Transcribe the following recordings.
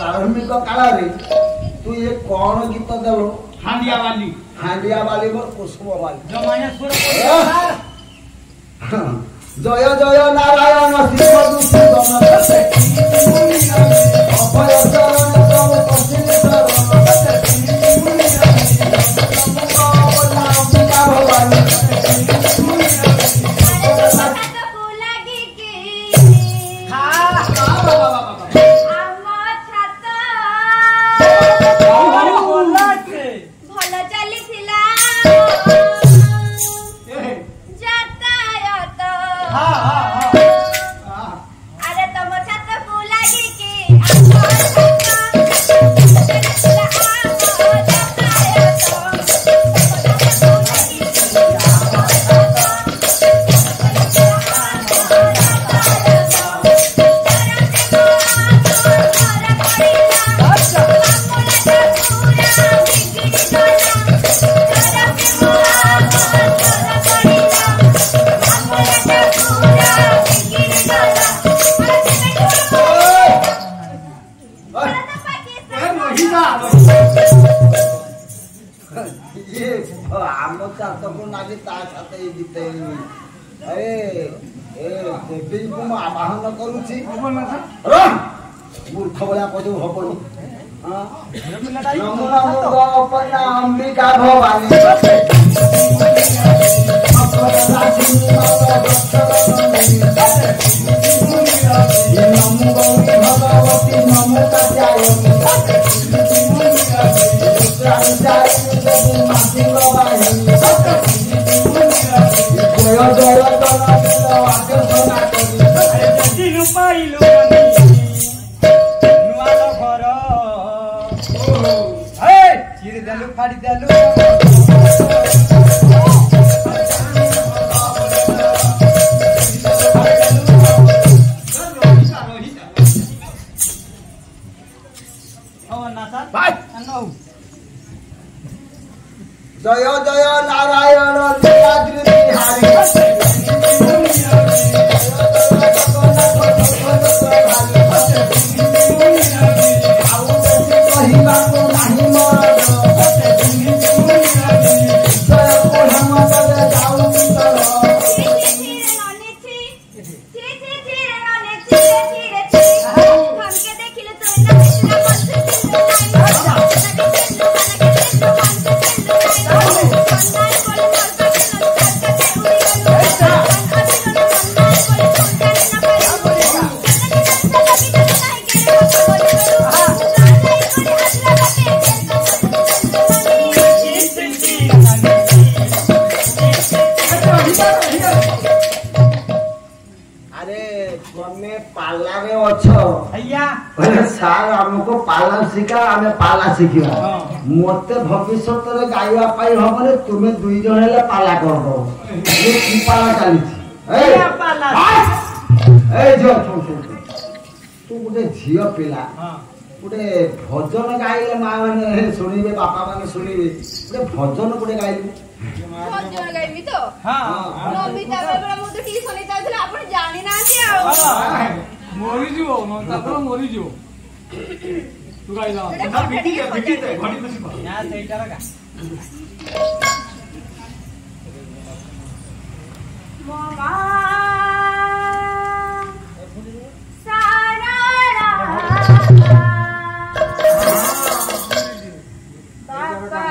प्रारंभिक काल रे तू ये कौन गीत देलो हांडिया वाली बोल कुसुम वाली जमाने सुर जय जय नारायण शिव दुष्ट गणपते अभय चरण तव पश्चिम आवाहन करुची मूर्ख भलिया कजू हबनी नमो नमो अपना अंबिका भवानी नमो गौरी भगवती नमो कात्यायनी जय जय नारायण लीलाद्रि बिहारी सार हमको पाला शिखा आमे पाला शिखिबा मते भविष्य रे गाइबा पाई हमने तुमे दुई जण हेले पाला करबो ये की पाला चली ए पाला ए जो तू गुटे झियो पिला गुटे भजन गाइले मां माने सुनिबे बापा माने सुनिबे गुटे भजन गुटे गाइले भजन गाइबी तो हां नमिता बेला मु तो टीसन जाउथला आपण जानि नांती आ मोरी जो न मोरी जो तू गाइला ना बिटी घडी खुशी को या सेटा लगा मामा सारा बाबा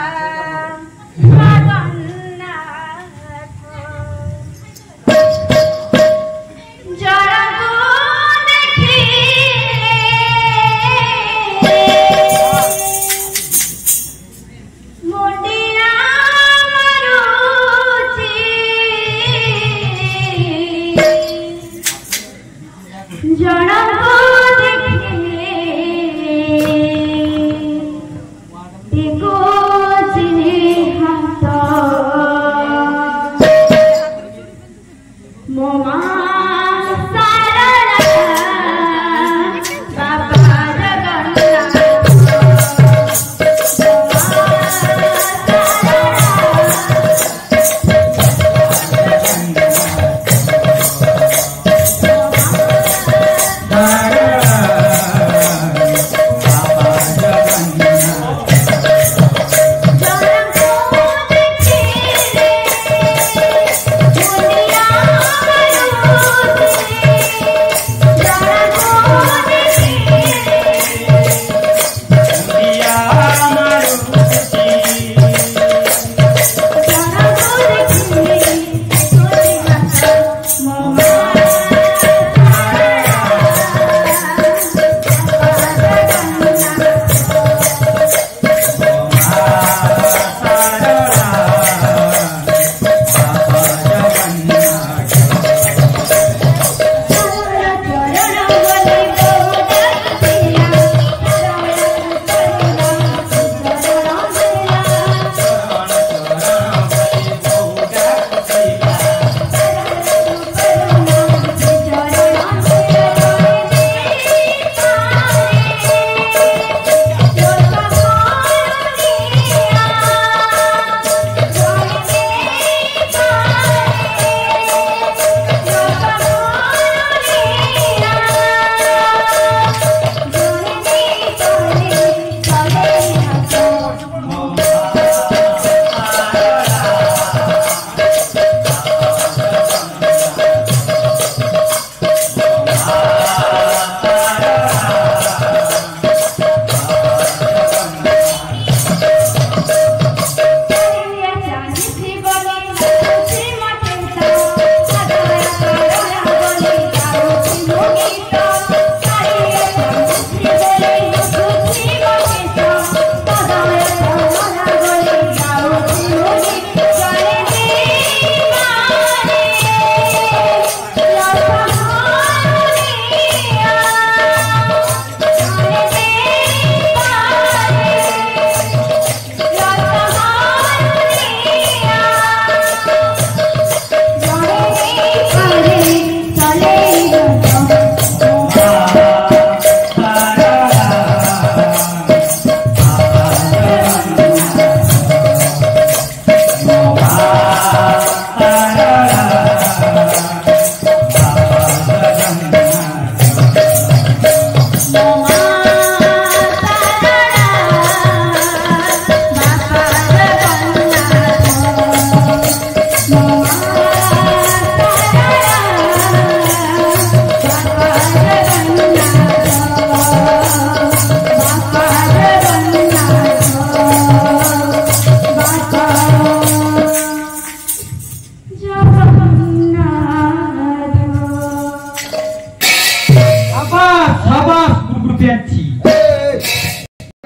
मुंडिया मरुची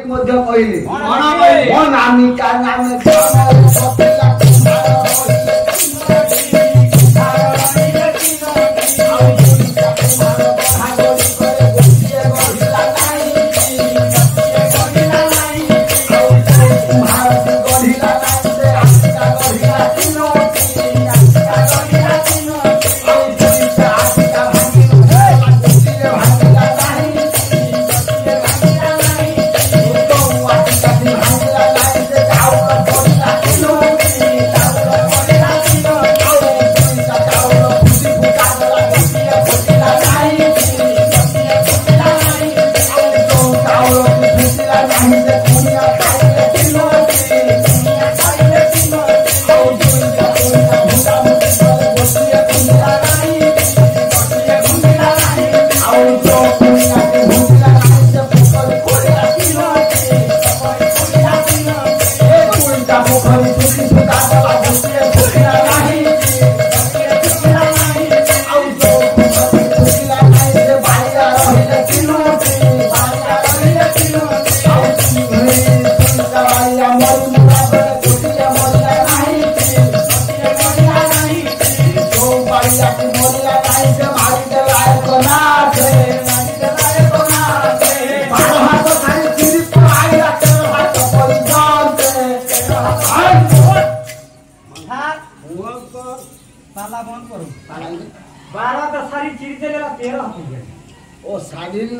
ମଧ୍ୟ କହିଲେ କହିଲେ? ମୋ ନାମିକା ନାମେ ଗ୍ରାମରେ କଥିଲା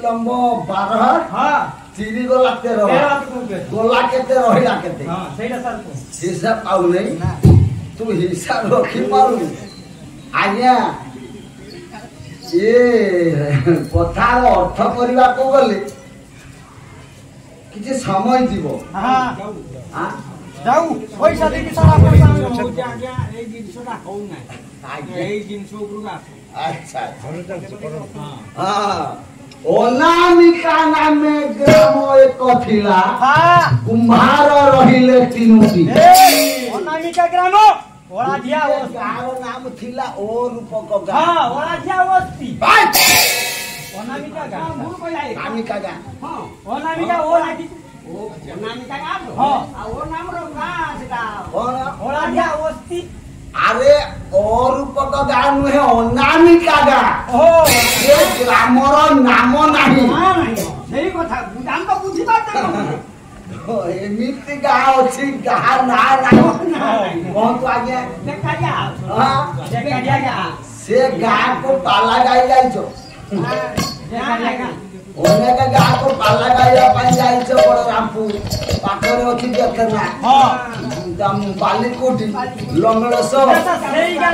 लंब 12 चिरी गला 13 गोला केते रहिला केते हिसाब पाउ नहीं तू हिसाब रखी पाउ आज्ञा ये कथार अर्थ करबा को गले किछि समय जीवो जाऊ पैसा देकी सारा पैसा आज्ञा ए जिनसटा हो नै आज्ञा ए जिनसो गुरुगा अच्छा अनामिका नामे ग्राम एक थिला कुम्हार रहिले तीनोटी अनामिका ग्राम ओराधिया गार नाम थिला ओ रूपक गा हां ओराधिया वस्ती अनामिका गा मुर कोलाई अनामिका गा हां अनामिका ओराधि ओ अनामिका गा हां आ ओ नाम रो गा सेटा कोन ओराधिया वस्ती अरे और रूपक गा नुहे अनामिका गा ओ ये ग्रामर नाम नाही सेही कथा हम तो बुझी पाते एमिति गा अछि गा ना ना कोन तो आज्ञा देखा जा हां देखा जा से गा को पाला गाई जाइछो देखा जा ओने का गा को पाला गाइया पाई जाइछो बड़ रामपुर पाखरे अछि देखना हां दम बाली कोठी लंगड़सो सेही गा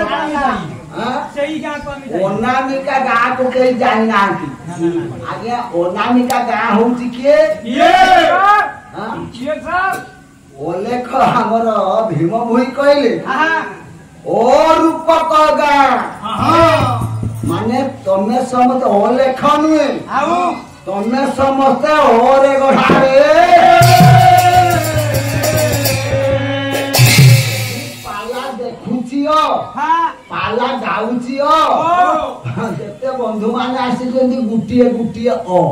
हां सेही गा कमी अनामिका गा को केही जानि नांती आज्ञा अनामिका गा होउची के ये हां ये साहब ओलेख हमर भीम भुई कहले हां ओ रूपक गा हां माने तमे समते ओलेख नुए आउ तमे समते ओरे गढारे पाला देखुचियो हां पाला गाउचियो जेते बंधु माने आसीचंदी गुटिए गुटिए ओ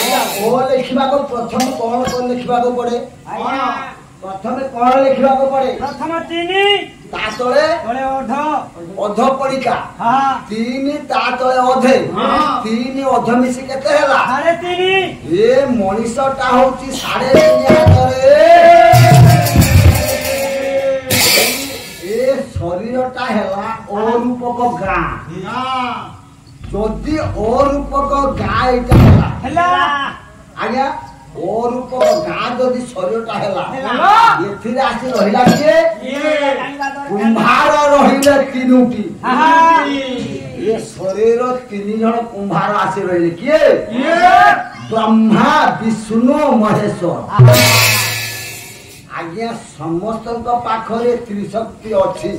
आया ओ लिखिबा को प्रथम कोन कोन लिखिबा को पड़े आया प्रथमे कोन लिखिबा को पड़े प्रथम तीनी ता तळे तळे ओढ अध पडिका हां तीनी ता तळे अधे तीनी अध मिसी केते हैला 3.5 ए मनीषटा होची 3.5 हातरे ए शरीरटा हैला ओ रूपक गा जदि ओ रूपक गा एटा हैला आज्ञा ओ रूपक गा जदि शरीरटा हैला हैला। एथिरे आसी रहिला के ये कुम्हार रहिले तीनोटी हां ये शरीर 3 जण कुम्हार आसी रहिले के ये ब्रह्मा विष्णु महेश्वर आज्ञा समस्त पाखरे त्रिशक्ति अछि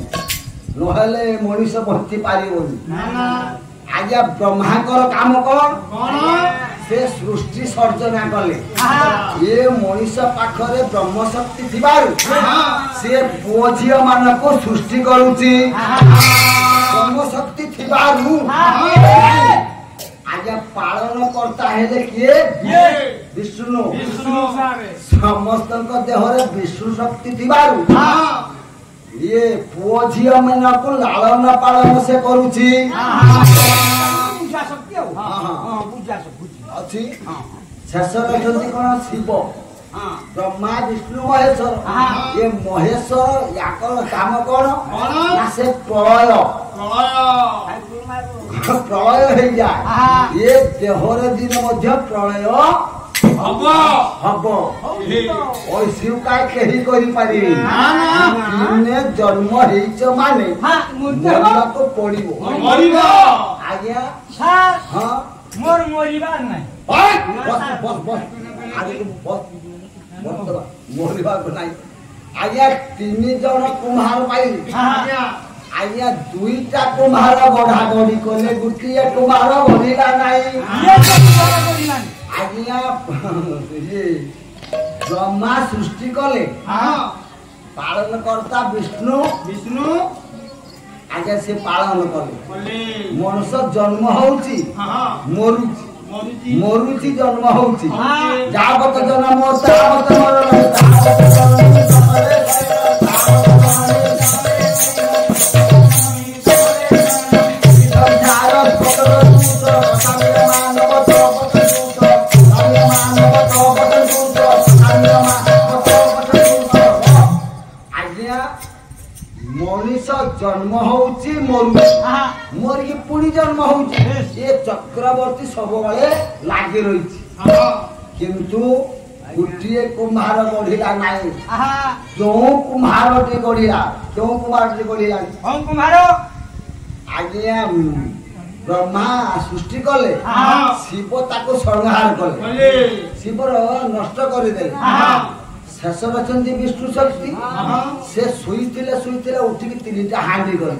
नहले मनीष बंची पारिबोनी ना ना आज्ञा ब्रह्माकर काम कोन कोन से सृष्टि सर्जना कले हां ये मनीष पाखरे ब्रह्म शक्ति थिबारु से पुओझियो मानको सृष्टि करूची ब्रह्म शक्ति थिबारु आज्ञा पालन करता हेले किए ये ବିଷ୍ଣୁ ବିଷ୍ଣୁ ସାରେ ସମସ୍ତଙ୍କ ଦେହରେ ବିଷ୍ଣୁ ଶକ୍ତି ଥିବାରୁ ଇଏ ପୁଅ ଝିଅ ମାନଙ୍କୁ ଲାଳନ ପାଳନ ସେ କରୁଛି ଅଛି। ଶେଷରେ ଅଛନ୍ତି କଣ ଶିବ ବ୍ରହ୍ମା ବିଷ୍ଣୁ ମହେଶ୍ୱର। ଏ ମହେଶ୍ୱର ୟାଙ୍କର କାମ କଣ ନା ସେ ପ୍ରଳୟ ହେଇଯାଏ। ଏ ଦେହରେ ଦିନ ମଧ୍ୟ ପ୍ରଳୟ ହବ ঐশিকা କେହି କରିପାରିବେ। ଦିନେ ଜନ୍ମ ହେଇଛ ମାନେ ମରିବାକୁ ପଡିବ। ଆଜ୍ଞା ହଁ ମୋର ମରିବାର ନାହିଁ ମରିବାକୁ ନାହିଁ। ଆଜ୍ଞା 3 ଜଣ କୁମ୍ଭାର ପାଇଲେ। ଆଜ୍ଞା 2ଟା କୁମ୍ଭାର ଗଢା ଗଢି କଲେ ଗୋଟିଏ କୁମ୍ଭାର ବଢିଲା ନାହିଁ। ଆଜ୍ଞା ବ୍ରହ୍ମା ସୃଷ୍ଟି କଲେ ପାଳନ କର୍ତ୍ତା ବିଷ୍ଣୁ ଆଜ୍ଞା ସେ ପାଳନ କଲେ। ମଣିଷ ଜନ୍ମ ହଉଛି ମରୁଛି ଜନ୍ମ ହଉଛି ଯାବତ ଜନ୍ମ ତାବତ ମରଣ ମଣିଷ ଜନ୍ମ ହଉଛି ମରିକି ପୁଣି ଜନ୍ମ ହଉଛି। ଏ ଚକ୍ରବର୍ତ୍ତୀ ସବୁବେଳେ ଲାଗି ରହିଛି କିନ୍ତୁ ଗୋଟିଏ କୁମ୍ଭାର ଗଢିଲା ନାହିଁ। ଯୋଉ କୁମ୍ଭାରଟି ଗଢିଲା ଆଜ୍ଞା ବ୍ରହ୍ମା ସୃଷ୍ଟି କଲେ ଶିବ ତାକୁ ସଂହାର କଲେ ଶିବର ନଷ୍ଟ କରିଦେଲେ। ଶେଷରେ ଅଛନ୍ତି ବିଷ୍ଣୁ ଶକ୍ତି। ସେ ଶୋଇଥିଲେ ଉଠିକି 3ଟା ହାଣ୍ଡି କଲେ।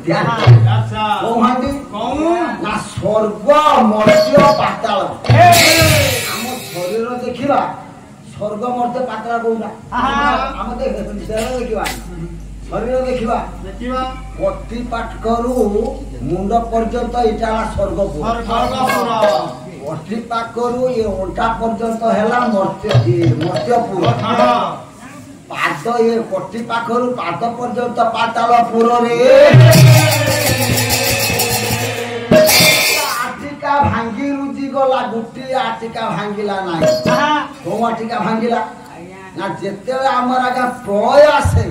କୋଉ ହାଣ୍ଡି ନା ସ୍ୱର୍ଗ ମର୍ତ୍ତ୍ୟ ପାତାଳ। ଆମ ଶରୀର ଦେଖିବା ସ୍ୱର୍ଗ ମର୍ତ୍ତ୍ୟ ପାତାଳ କୋଉଟା ଆମ ଦେଖିବା ଶରୀର ଦେଖିବା ପଟି ପାଖରୁ ମୁଣ୍ଡ ପର୍ଯ୍ୟନ୍ତ ଏଇଟା ହେଲା ସ୍ୱର୍ଗପୁର। ପଟି ପାଖରୁ ଏ ଅଣ୍ଟା ପର୍ଯ୍ୟନ୍ତ ହେଲା ମର୍ତ୍ତ୍ୟପୁର। ପାଦ ଏ ପଟି ପାଖରୁ ପାଦ ପର୍ଯ୍ୟନ୍ତ ପାତାଳପୁରରେ। ଆଟିକା ଭାଙ୍ଗି ରୁଜି ଗଲା ଗୋଟିଏ ଆଟିକା ଭାଙ୍ଗିଲା ନାହିଁ। କୋଉ ଆଟିକା ଭାଙ୍ଗିଲା ନା ଯେତେବେଳେ ଆମର ଆଜ୍ଞା ପ୍ରଳୟ ଆସେ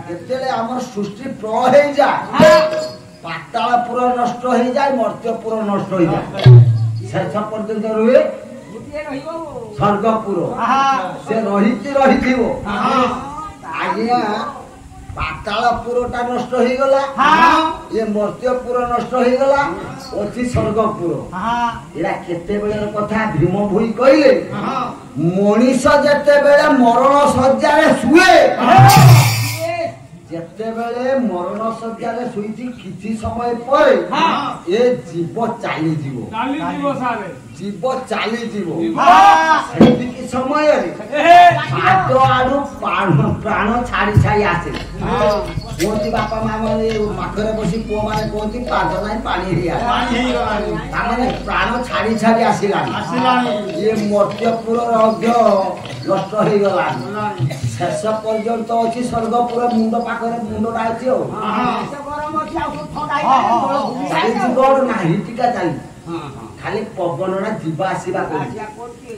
ଯେତେବେଳେ ଆମର ସୃଷ୍ଟି ପ୍ରଳୟ ହେଇଯାଏ ପାତାଳପୁର ନଷ୍ଟ ହେଇଯାଏ ମର୍ତ୍ତ୍ୟପୁର ନଷ୍ଟ ହେଇଯାଏ। ଶେଷ ପର୍ଯ୍ୟନ୍ତ ରୁହେ ସ୍ୱର୍ଗପୁର। ସେ ରହିଥିବ ଆଜ୍ଞା ପାତାଳପୁରଟା ନଷ୍ଟ ହେଇଗଲା ଏ ମର୍ତ୍ତ୍ୟପୁର ନଷ୍ଟ ହେଇଗଲା ଅଛି ସ୍ୱର୍ଗପୁର। ଏଇଟା କେତେବେଳର କଥା ଭୀମ ଭୋଇ କହିଲେ ମଣିଷ ଯେତେବେଳେ ମରଣ ଶଯ୍ୟାରେ ଶୁଏ ଯେତେବେଳେ ମରଣ ଶଯ୍ୟାରେ ଶୋଇଛି କିଛି ସମୟ ପରେ ଏ ଜୀବ ଚାଲିଯିବ ସେତିକି ସମୟରେ ପାଦ ଆଡୁ ପ୍ରାଣ ଛାଡି ଆସେ। କୁହନ୍ତି ବାପା ମା ମାନେ ପାଖରେ ବସି ପୁଅ ମାନେ କୁହନ୍ତି ପାଦ ନାହିଁ ପାଣି ହେଇଗଲା ତାମାନେ ପ୍ରାଣ ଛାଡି ଆସିଲାଣି। ଇଏ ମର୍ତ୍ତ୍ୟପୁର ମଧ୍ୟ ନଷ୍ଟ ହେଇଗଲା। ଶେଷ ପର୍ଯ୍ୟନ୍ତ ଅଛି ସ୍ୱର୍ଗପୁର ମୁଣ୍ଡ ପାଖରେ ମୁଣ୍ଡଟା ଅଛି ଆଉ ଚାଲିଛି ଗଡ଼ ନାହିଁ ଟିକା ଚାଲିଛି ଖାଲି ପବନଟା ଯିବା ଆସିବା କରୁଛି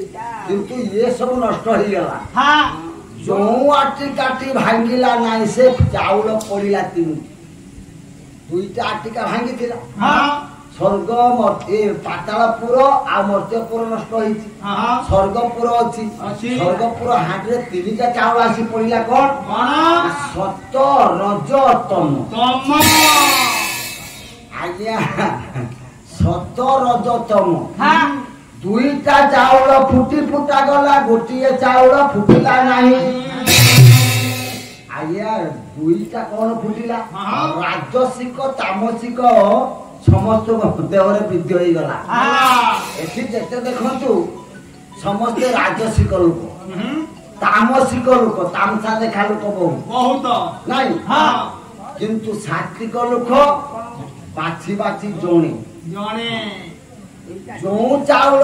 କିନ୍ତୁ ଇଏ ସବୁ ନଷ୍ଟ ହେଇଗଲା। ଯୋଉ ଆଟିକାଟି ଭାଙ୍ଗିଲା ନାହିଁ ସେ ଚାଉଳ ପଡିଲା 2ଟା ଆଟିକା ଭାଙ୍ଗିଥିଲା। ସ୍ୱର୍ଗ ପାତାଳପୁର ଆଉ ମର୍ତ୍ତ୍ୟପୁର ନଷ୍ଟ ହେଇଛି ସ୍ୱର୍ଗପୁର ଅଛି। ସ୍ୱର୍ଗପୁର ହାଣ୍ଡିରେ 3ଟା ଚାଉଳ ଆସି ପଡିଲା କଣ ସତ ରଜ ତମ। ଆଜ୍ଞା ସତ ରଜ ତମ 2ଟା ଚାଉଳ ଫୁଟା ଗଲା ଗୋଟିଏ ଚାଉଳ ଫୁଟିଲା ନାହିଁ। ଆଜ୍ଞା 2ଟା କଣ ଫୁଟିଲା ରାଜସିକ ତାମସିକ ସମସ୍ତଙ୍କ ଦେହରେ ବୃଦ୍ଧି ହେଇଗଲା। ଏଠି ଯେତେ ଦେଖନ୍ତୁ ସମସ୍ତେ ରାଜସିକ ଲୋକ ତାମସିକ ଲୋକ ତାମସା ଦେଖା ଲୋକ ବହୁତ ନାଇଁ କିନ୍ତୁ ସାତ୍ବିକ ଲୋକ ବାଛି ଜଣେ जो चाउल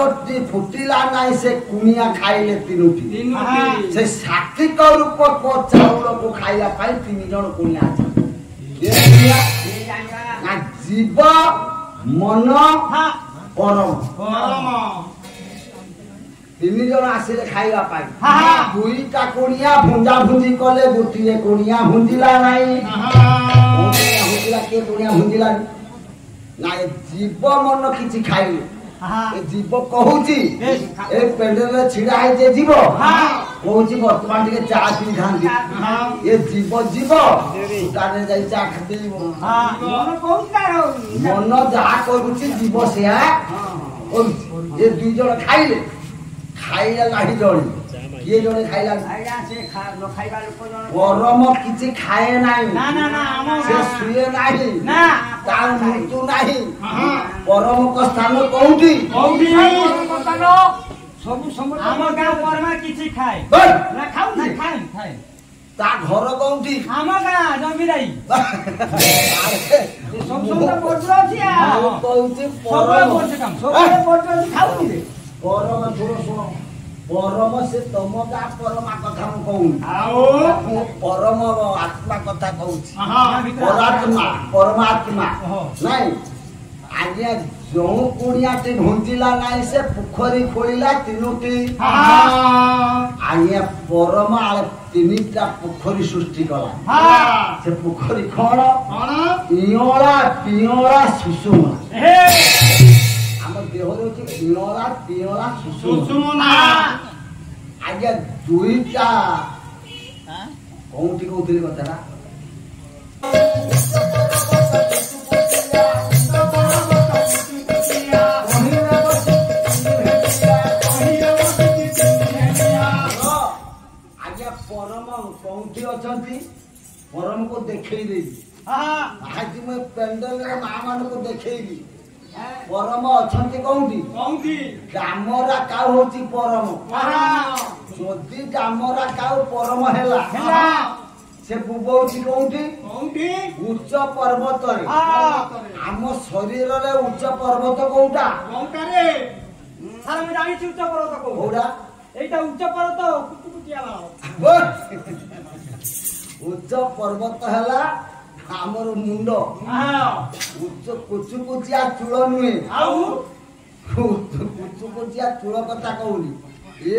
फुटिला नाई से कुनिया खाइले तीनोटी से सात्विक रूप को चाउल को खाइया पाई 3 जण कुनिया जीव मन परम 3 जण आसिले खाइया पाई दुईटा कुनिया भुंजा भुंजी कले गोटिए कुनिया भुंजिला नाई भुंजिला के कुनिया भुंजिला ना जीव मन किछि खाइले ए जीव कहूची ए पेंडल छिड़ा है जे जीव कहूची वर्तमान के चा पी खांती ए जीव दुकान जाई चा खाती मन कहूता मन जा कहूची जीव सेया कहूची ए 2 जण खाइले खाइला लाही जणी ये जणे खाइला से न खाइबा लोक जण परम किछि खाए नाही ना ना ना से सुए नाही ना ता मृत्यु नाही परम को स्थान कोउठी परम स्थान सब समय हम गांव परमा किछि खाए ना खाऊ ना खाए ता घर कोउठी हम गांव जमीराई सब समय पडरो छिया कोउठी परम सब पडरो खाऊ रे परम थोरो सुनो परम से तमगा परमा कथा मु कहू आओ परम आत्मा कथा कहूची परमात्मा नहीं आज्ञा जो कुड़िया ती भुंजिला नहीं से पोखरी खोलिला तीनोटी आज्ञा परम आले 3टा पोखरी सृष्टि कला से पोखरी कोन इयोला पियोला सुसुमा हम देह रे इयोला पियोला सुसुमा आज्ञा 2टा कोउठी कोउठी कथा परम को देखई देबी आज मैं पेंडल रे मां मान को देखईबी परम अछंती कोउठी गामरा काउ होची परम जदी गामरा काउ परम हेला से बुबौची कोउठी उच्च पर्वत रे हम शरीर रे उच्च पर्वत कोउटा रे सारा में जानि उच्च पर्वत कोउटा एटा उच्च पर्वत कुकुटिया उच्च पर्वत हैला हमर मुंड उच्च कुचुकुचिया चूल नुहे कुचुकुचिया चूल कथा कहूनी ए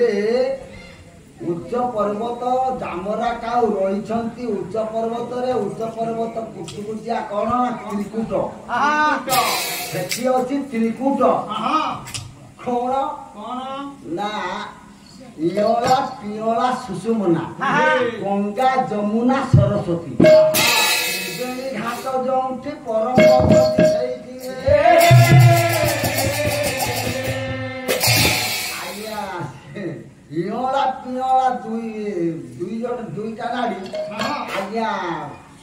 उच्च पर्वत जामरा काउ रहिछंती उच्च पर्वत रे उच्च पर्वत कुचुकुचिया कोन त्रिकुट सेठी अछि त्रिकुट कोन ना इयोला पियोला सुसुमना गंगा जमुना सरस्वती बेली घाट जोंठी परम भगवती सेठी आया इयोला पियोला दुईटा नाड़ी आया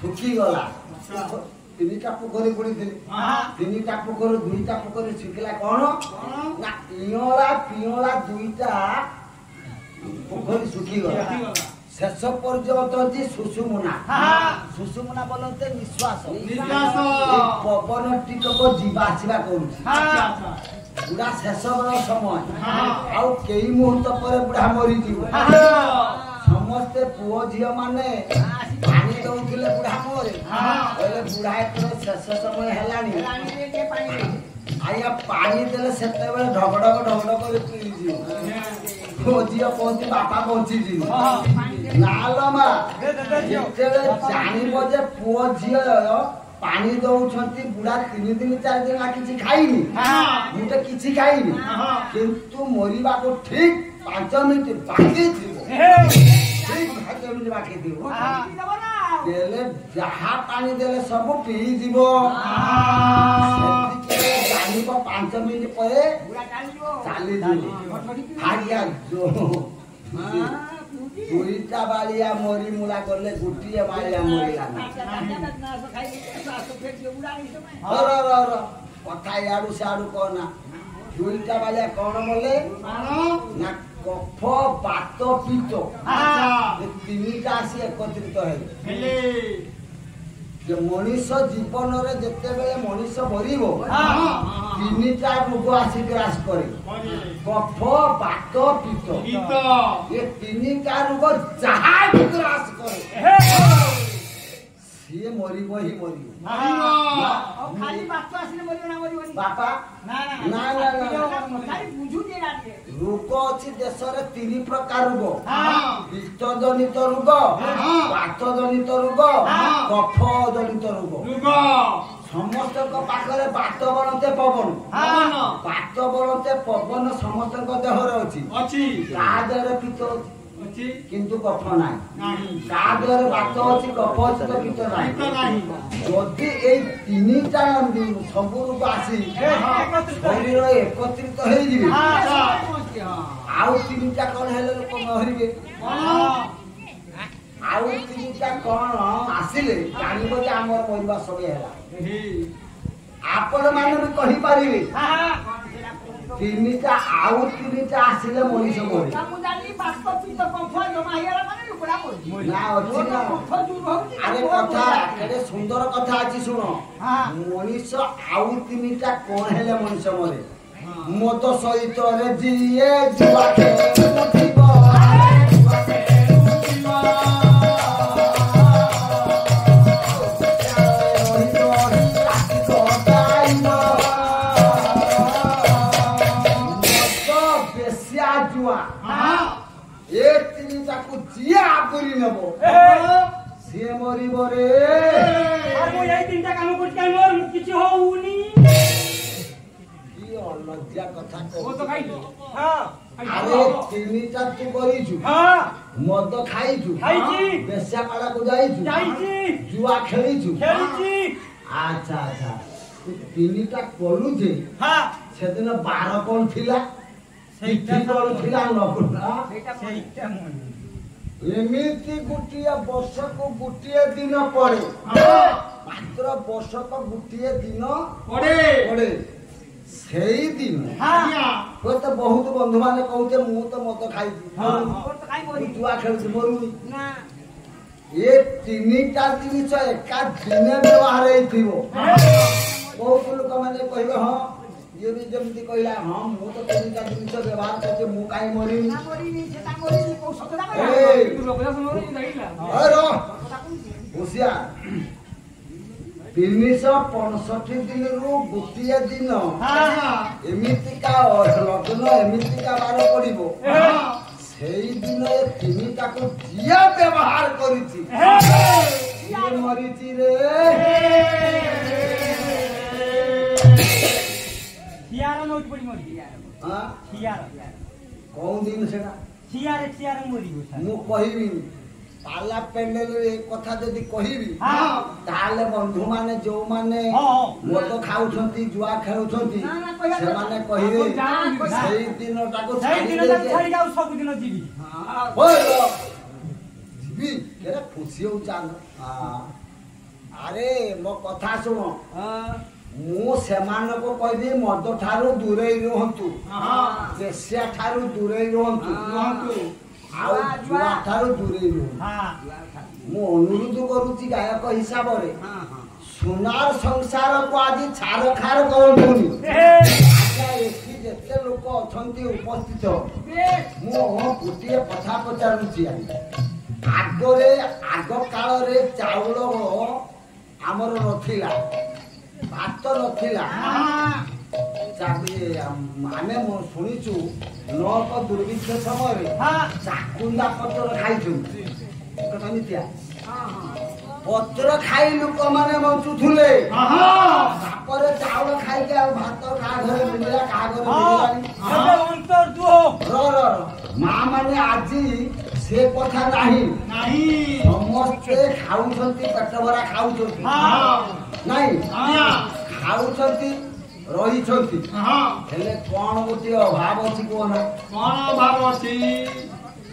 सुखी गला 3टा पोखरी बुड़ी थी 3टा पोखरी 2टा पोखरी सुखिला कोन ना इयोला पियोला 2टा पोखरी सुखी गला शेष पर्यंत जी सुसुमुना बोलते निश्वास पवन टिकक जीवा आसवा करुछि बुढ़ा शेष समय आउ कई मुहूर्त पर बुढ़ा मरी जीव समस्ते पुओ झियो माने पानी दउथिले बुढ़ा मरे कहले बुढ़ा शेष समय हेलानी आया पानी देले सेते बेले ढगढग कर पी जीव पुओ झियो पहुंची बापा पहुंची जीव नालो मा जेते जानिबो जे पुओ झियो पानी दउछंती बुढ़ा 3 दिन 4 दिन किछि खाइनी मुटे किछि खाइनी किंतु मरिबा को ठीक 5 मिनिट बाकी थिबो ठीक 5 मिनिट बाकी थिबो देले जहा पानी देले सब पी जीवो सेति जानिबो 5 मिनिट परे बुढ़ा चाली जीवो हारिया जो दुईटा बालिया मोरी मुला करले गुटिए बालिया मोरीला कथा याडू साडू कहना दुईटा बालिया कौन बोले ना कफ बात पित्त 3टा आसी एकत्रित हेले जे मनीष जीवन रे जते बेले मनीष मरिबो ତିନିଟା ରୋଗ ଆସି ଗ୍ରାସ କରେ କଫ ବାତ ପିତ୍ତ ଏ ତିନିଟା ରୋଗ ଯାହା ବି ଗ୍ରାସ କରେ ସିଏ ମରିବ ହିଁ ମରିବ ବାପା ରୋଗ ଅଛି ଦେଶରେ 3 ପ୍ରକାର ରୋଗ ପିତ୍ତ ଜନିତ ରୋଗ ବାତ ଜନିତ ରୋଗ କଫ ଜନିତ ରୋଗ ସମସ୍ତଙ୍କ ପାଖରେ ବାତ ବଳତେ ପବନ ବାତ ବଳତେ ପବନ ସମସ୍ତଙ୍କ ଦେହରେ ଅଛି କାହା ଦେହରେ ପିତ୍ତ ଅଛି କିନ୍ତୁ କଫ ନାହିଁ କାହା ଦେହରେ ବାତ ଅଛି କଫ ଅଛି ତ ପିତ୍ତ ନାହିଁ ଯଦି ଏଇ 3ଟା ସବୁ ରୋଗ ଆସି ଶରୀର ଏକତ୍ରିତ ହେଇଯିବେ ଆଉ 3ଟା କଣ ହେଲେ ଲୋକ ମରିବେ ଆଉ 3ଟା କଣ ଆସିଲେ ଜାଣିବ ଯେ ଆମର ମରିବା ସମୟ ହେଲା ଆପଣ ମାନେ ବି କହିପାରିବେ 3ଟା ଆଉ 3ଟା ଆସିଲେ ମଣିଷ ମରେ ନା ଅଛି ନା ଆରେ କଥା କେତେ ସୁନ୍ଦର କଥା ଅଛି ଶୁଣ ମଣିଷ ଆଉ 3ଟା କଣ ହେଲେ ମଣିଷ ମରେ ମଦ ସହିତ ରେ ଯିଏ ଜୁଆ ଖେଳୁଥିବ ଏ 3টাକୁ ଯିଏ ଆବୁରି ନେବ ସିଏ ମରିବ ରେ ମୁଁ ଏଇ 3ଟା କାମ କରୁଛି କାଇଁ ମୋର କିଛି ହଉନି କି ଅଲଜ୍ୟା କଥା ତ ଖାଇଛୁ ଆରେ 3ଟା ତୁ କରିଛୁ ମଦ ଖାଇଛୁ ବେଶ୍ୟା ପାଳାକୁ ଯାଇଛୁ ଜୁଆ ଖେଳିଛୁ ଆଚ୍ଛା ଆଚ୍ଛା 3ଟା କଲୁ ଯେ ସେଦିନ 12 କଣ ଥିଲା ଏମିତି ଗୋଟିଏ ବର୍ଷକୁ ଗୋଟିଏ ଦିନ ପଡେ ମାତ୍ର ବର୍ଷକ ଗୋଟିଏ ଦିନ ପଡେ ସେଇ ଦିନ ହୁଏତ ବହୁତ ବନ୍ଧୁ ମାନେ କହୁଛେ ମୁଁ ତ ମଦ ଖାଇଛି ଜୁଆ ଖେଳୁଛି ମରୁନି ଏ 3ଟା ଜିନିଷ ଏକା ଦିନେ ବ୍ୟବହାର ହେଇଥିବ ବହୁତ ଲୋକମାନେ କହିବେ ହଁ ଇଏ ବି ଯେମିତି କହିଲା ହଁ ମୁଁ ତ 3ଟା ଜିନିଷ ବ୍ୟବହାର କରୁଛି ମୁଁ କାହିଁ ମରିନି ହୁସିଆ 365 ଦିନରୁ ଗୋଟିଏ ଦିନ ଏମିତିକା ଲଗ୍ନ ଏମିତିକା ବାର ପଡିବ ସେଇ ଦିନ 3ଟାକୁ ଯିଏ ବ୍ୟବହାର କରିଛି ସିଏ ମରିଛି ରେ କଣ ଦିନ ସେଟା ମୁଁ କହିବି ପାଲା ପେଣ୍ଡେଲରେ ଏ କଥା ଯଦି କହିବି ତାହେଲେ ବନ୍ଧୁ ମାନେ ଯୋଉମାନେ ମଦ ଖାଉଛନ୍ତି ଜୁଆ ଖେଳୁଛନ୍ତି ସେମାନେ କହିବେ ସେଇ ଦିନଟାକୁ ସବୁଦିନ ଯିବି ଯିବି କେତେ ଖୁସି ହଉଛି ଆରେ ମୋ କଥା ଶୁଣ ମୁଁ ସେମାନଙ୍କୁ କହିବି ମଦ ଠାରୁ ଦୂରେଇ ରୁହନ୍ତୁ ବେଶ୍ୟା ଠାରୁ ଦୂରେଇ ରୁହନ୍ତୁ ଆଉ ଜୁଆ ଠାରୁ ଦୂରେଇ ରୁହନ୍ତୁ ମୁଁ ଅନୁରୋଧ କରୁଛି ଗାୟକ ହିସାବରେ ସୁନାର ସଂସାରକୁ ଆଜି ଛାର ଖାର କରନ୍ତୁନି ଏଠି ଯେତେ ଲୋକ ଅଛନ୍ତି ଉପସ୍ଥିତ ମୁଁ ଗୋଟିଏ କଥା ପଚାରୁଛି ଆଗରେ ଆଗ କାଳରେ ଚାଉଳ ଆମର ନଥିଲା ଭାତ ନଥିଲା ଆମେ ଶୁଣିଛୁ ନଅକ ଦୁର୍ଭିକ୍ଷ ସମୟରେ ଚାକୁଣ୍ଡା ପତ୍ର ଖାଇଛନ୍ତି ପତ୍ର ଖାଇ ଲୋକମାନେ ବଞ୍ଚୁଥିଲେ ତାପରେ ଚାଉଳ ଖାଇକି ଆଉ ଭାତ କାହା ଘରେ ମିଳିଲା କାହା ଘରେ ମିଳିଲାନି ମା ମାନେ ଆଜି ସେ କଥା ନାହିଁ ସମସ୍ତେ ଖାଉଛନ୍ତି ପେଟ ଭରା ଖାଉଛନ୍ତି ନାଇଁ ଖାଉଛନ୍ତି ରହିଛନ୍ତି ହେଲେ କଣ ଗୋଟିଏ ଅଭାବ ଅଛି କୁହନା କଣ ଅଭାବ ଅଛି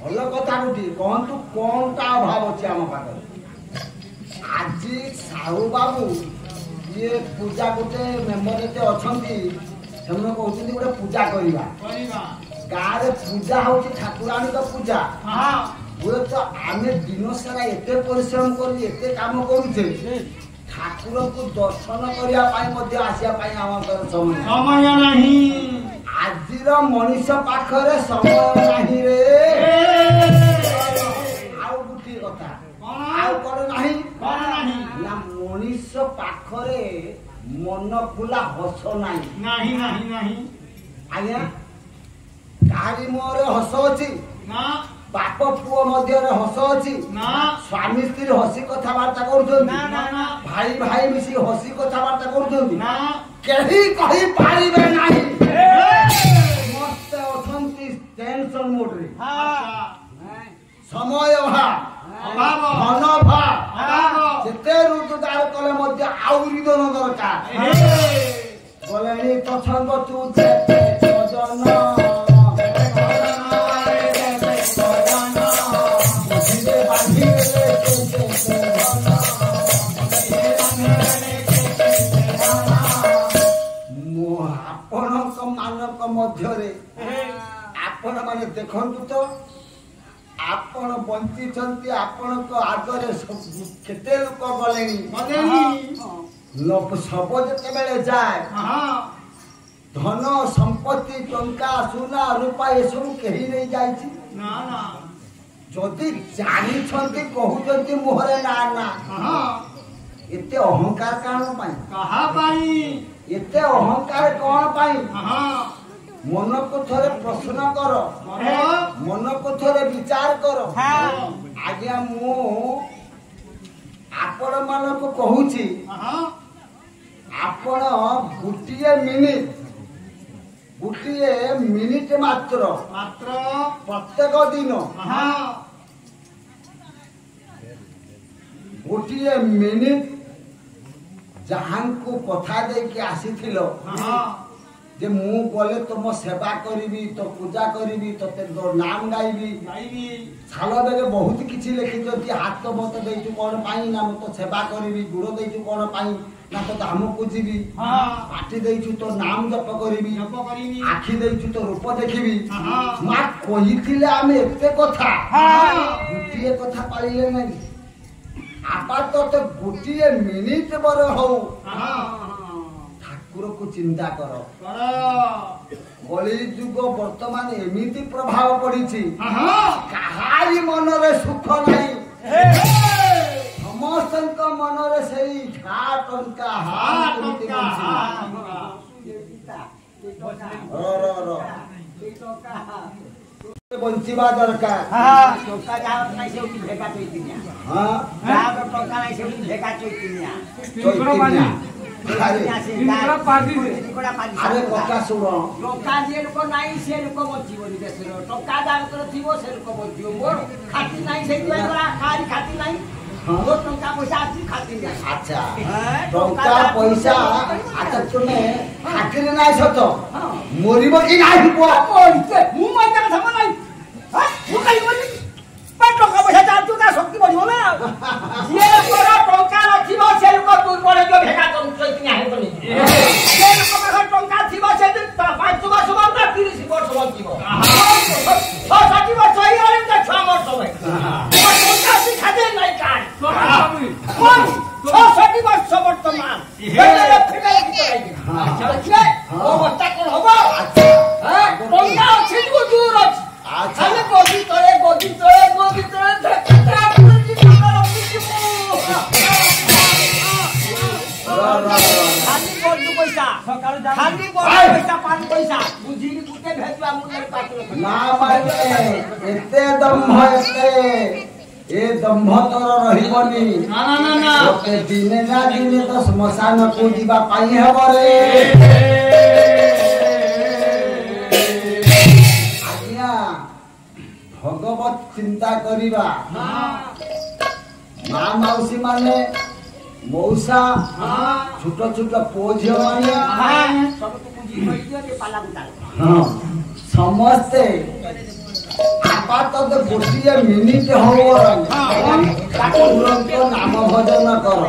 ଭଲ କଥା ଗୋଟିଏ କହନ୍ତୁ କଣଟା ଅଭାବ ଅଛି ଆମ ପାଖରେ ଆଜି ସାହୁ ବାବୁ ଇଏ ପୂଜା ଗୋଟେ ମେମ୍ବର ଯେତେ ଅଛନ୍ତି ସେମାନେ କହୁଛନ୍ତି ଗୋଟେ ପୂଜା କରିବା ଗାଁରେ ପୂଜା ହଉଛି ଠାକୁରାଣୀଙ୍କ ପୂଜା ହୁଏତ ଆମେ ଦିନ ସାରା ଏତେ ପରିଶ୍ରମ କରି ଏତେ କାମ କରୁଛେ ठाकुर को दर्शन करिया पाई मध्ये आसिया पाई आमकर समय नाही आजिर मनुष्य पाखरे समय नाही रे आउ गुटी कथा आउ कोन नाही ना मनुष्य पाखरे मन खुला हस नाही आज्ञा काहारी मोरे हस अछि ना बाप पुओ मध्य हस अछि ना स्वामी स्त्री हसी कथा बार्ता करूछन ना ना ना भाई भाई मिसी हसी कथा बार्ता करूछन ना केही कहि पारिबे नाही मस्त अथंती टेंशन मोड रे समय अभाव धन अभाव जेते रोजगार कले मध्य आउरी धन दरकार बोलेनी तछंग तू जेते सजन मध्य आपण माने देखंतु तो आपण बंची छंती आपण को आगरे केते लोक गलेनी लोक सब जते बेले जाए धन संपत्ति टंका सोना रूपा ए सब केही नहीं जाई छी ना ना जदि जानी छंती कहू छंती मोहरे ना ना एते अहंकार कान पाई कहा पाई एते अहंकार कोन पाई मन को थोड़े प्रश्न कर मन को थोड़े विचार कर आज्ञा मु आपण मान को कहूची आपण गुटिए मिनिट मात्र प्रत्येक दिन गोटिए मिनिट जहां को कथा दे के आसीथिलो जे मु गले तुम सेवा करी तो पूजा करी तो नाम गाइबी छाल बेगे बहुत किसी लिखी हाथ मत देचु कौन पाई ना मत सेवा करी गुड़ देचु कौन पाई ना तो दाम को जीवी पाटी देचु तो नाम जप करी आखि देचु तो रूप देखी माँ कही आम एते कथा गोटे कथा पाइले नहीं आपा तो गोटे मिनिट बर हो ठाकुर को चिंता कर कली जुग वर्तमान एमिति प्रभाव पड़ी कहारी मन रे सुख नहीं समस्त मन रे सही टंका बंचिबा दरकार टंका जाव नाही सेउटी भेका चैतिनिया टंका नाही सेउटी भेका चैतिनिया अरे कथा सुनो टंका जे लोक नाही से लोक बंचिबनी देशर टंका जाकर थिबो से लोक बंचिबो मोर खाती नाही से खारी खाती नाही मोर टंका पैसा आछि खाती नाही अच्छा टंका पैसा अच्छा तुमे खातिर नाही सत मरिबो कि नाही को मु माइना कथा नाही मु काई बोली टंका पैसा चाहतु ता शक्ति बढ़िबो ना जे तोरा टंका नथिबो से लोक दुर्बल जो भेका करू चैतिनिया हेबनी जे लोक पाखर टंका थिबो से 5 वर्ष बंदा 30 वर्ष बंचिबो 60 वर्ष होइले त 6 वर्ष होय टंका से खादे नाही काय कोन 60 वर्ष वर्तमान बेले फिरे की अच्छा अवस्था कोन होबो टंका अछि जो दूर अछि खाली गोदी तोरे धक्का पुरजी पाकर खाली पैसा पानी पैसा बुझिनी कुटे भेजवा मुले पात्र ना माने एते दम्भ ए दम्भ तोर रहिबनी ना ना ना ओते दिने ना दिने तो श्मशान को जीवा पाई हेबो रे आज्ञा भगवत चिंता करिबा माँ मौसी माने मौसा छोट छोट पुओ झियो माने सब तो बुझी होइयो के पाला गुटा हां समस्ते आपात तो गोटिए मिनिट हो ठाकुर को नाम भजन कर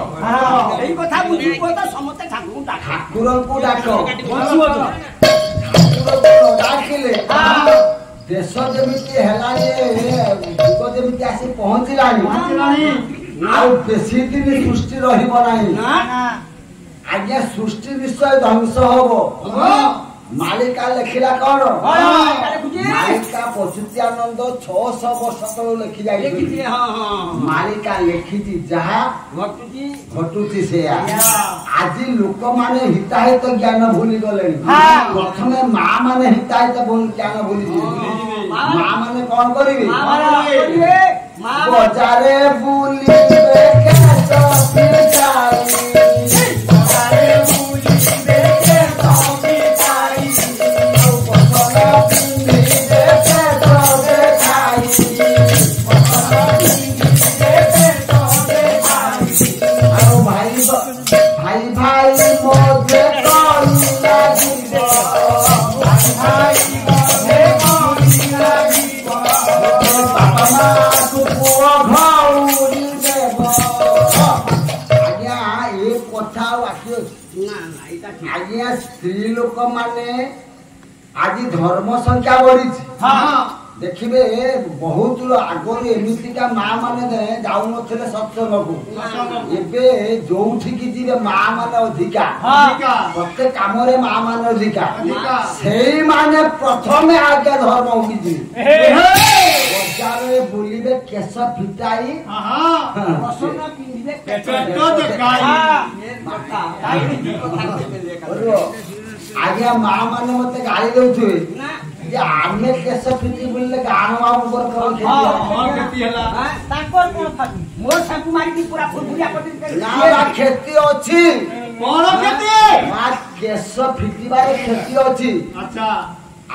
एई कथा बुझी को तो समते ठाकुर को डाक बंचिबो तो ठाकुर को डाकिले देश जमिति हेलानी जुग जमिति आसी पहुंचलानी ଆଉ ବେଶୀ ଦିନ ସୃଷ୍ଟି ରହିବ ନାହିଁ। ଆଜ୍ଞା ସୃଷ୍ଟି ନିଶ୍ଚୟ ଧ୍ୱଂସ ହବ। ମାଳିକା ଲେଖିଲା କଣ? ମାଳିକା ପଶୁତ୍ୟାନନ୍ଦ 600 ବର୍ଷ ତଳୁ ଲେଖି ଯାଇଛି। ମାଳିକା ଲେଖିଛି ଯାହା ଘଟୁଛି ସେୟା। ଆଜି ଲୋକମାନେ ହିତାହିତ ଜ୍ଞାନ ଭୁଲି ଗଲେଣି। ପ୍ରଥମେ ମା ମାନେ ହିତାହିତ ଜ୍ଞାନ ଭୁଲିଯିବେ। ମା ମାନେ କଣ କରିବେ? ବଜାରେ ବୁଲିବେ କେଶ ପିଚାଇ। ଆଜ୍ଞା ସ୍ତ୍ରୀ ଲୋକ ମାନେ ଆଜି ଧର୍ମ ସଂଖ୍ୟା ବଢିଛି। ଦେଖିବେ ବହୁତ ଆଗରୁ ଏମିତିକା ମା ମାନେ ଯାଉନଥିଲେ ସତ୍ସଙ୍ଗକୁ। ଏବେ ଯୋଉଠିକି ଯିବେ ମା ମାନେ ଅଧିକା, ପ୍ରତ୍ୟେକ କାମରେ ମା ମାନେ ଅଧିକା। ସେଇମାନେ ପ୍ରଥମେ ଆଜ୍ଞା ଧର୍ମକୁ ଯିବେ। ବଜାରରେ ବୁଲିବେ କେଶ ଫିଟାଇ, ଆଜ୍ଞା ମା ମାନେ ମତେ ଗାଳି ଦଉଥିବେ ଯେ ଆମେ କେଶ ଫିଟି ବୁଲିଲେ ଗାଁ ବାବୁଙ୍କର କ୍ଷତି ଅଛି। କେଶ ଫିଟିବାର କ୍ଷତି ଅଛି।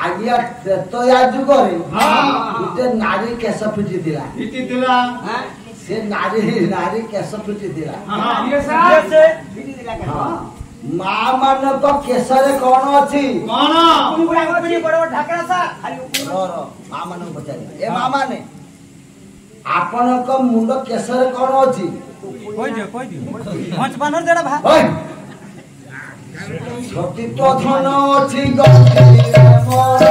ଆଜ୍ଞା ତ୍ରେତୟା ଯୁଗରେ ଗୋଟେ ନାରୀ କେଶ ଫିଟିଥିଲା। ସେ ନାରୀ କେଶ ଫିଟିଥିଲା। ମା ମାନଙ୍କ କେଶରେ କଣ ଅଛି? ମା ମାନଙ୍କୁ ପଚାରିବା। ଏ ମା ମାନେ ଆପଣଙ୍କ ମୁଣ୍ଡ କେଶରେ କଣ ଅଛି? ସତୀତ୍ୱ ଧନ ଅଛି ଗଣ୍ଠିରେ ମୋର।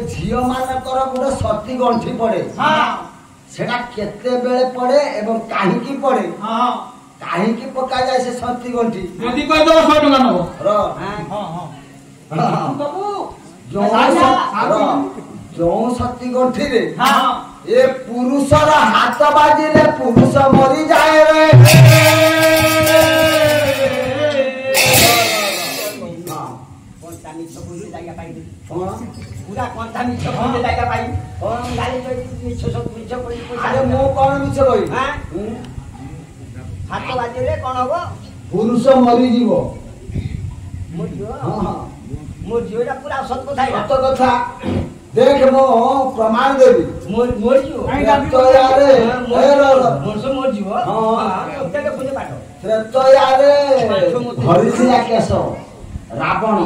ଝିଅ ମାନଙ୍କର ଗୋଟେ ସତୀ ଗଣ୍ଠି ପଡେ। ସେଟା କେତେବେଳେ ପଡେ ଏବଂ କାହିଁକି ପଡେ, କାହିଁକି ପକାଯାଏ ସେ ସତୀ ଗଣ୍ଠି? ଯୋଉ ସତୀ ଗଣ୍ଠିରେ ଏ ପୁରୁଷର ହାତ ବାଜିଲେ ପୁରୁଷ ମରିଯାଏ ରେ। ମୁଁ କଣ ମିଛ କହିବି? ହାତ ବାଜିଲେ କଣ ହବ? ପୁରୁଷ ମରିଯିବ। ମୋ ଝିଅଟା ପୁରା ସତ କଥା। ଦେଖ ମୁଁ ପ୍ରମାଣ ଦେବି। ତ୍ରେତୟାରେ ଧରିଥିଲା କେଶ ରାବଣ।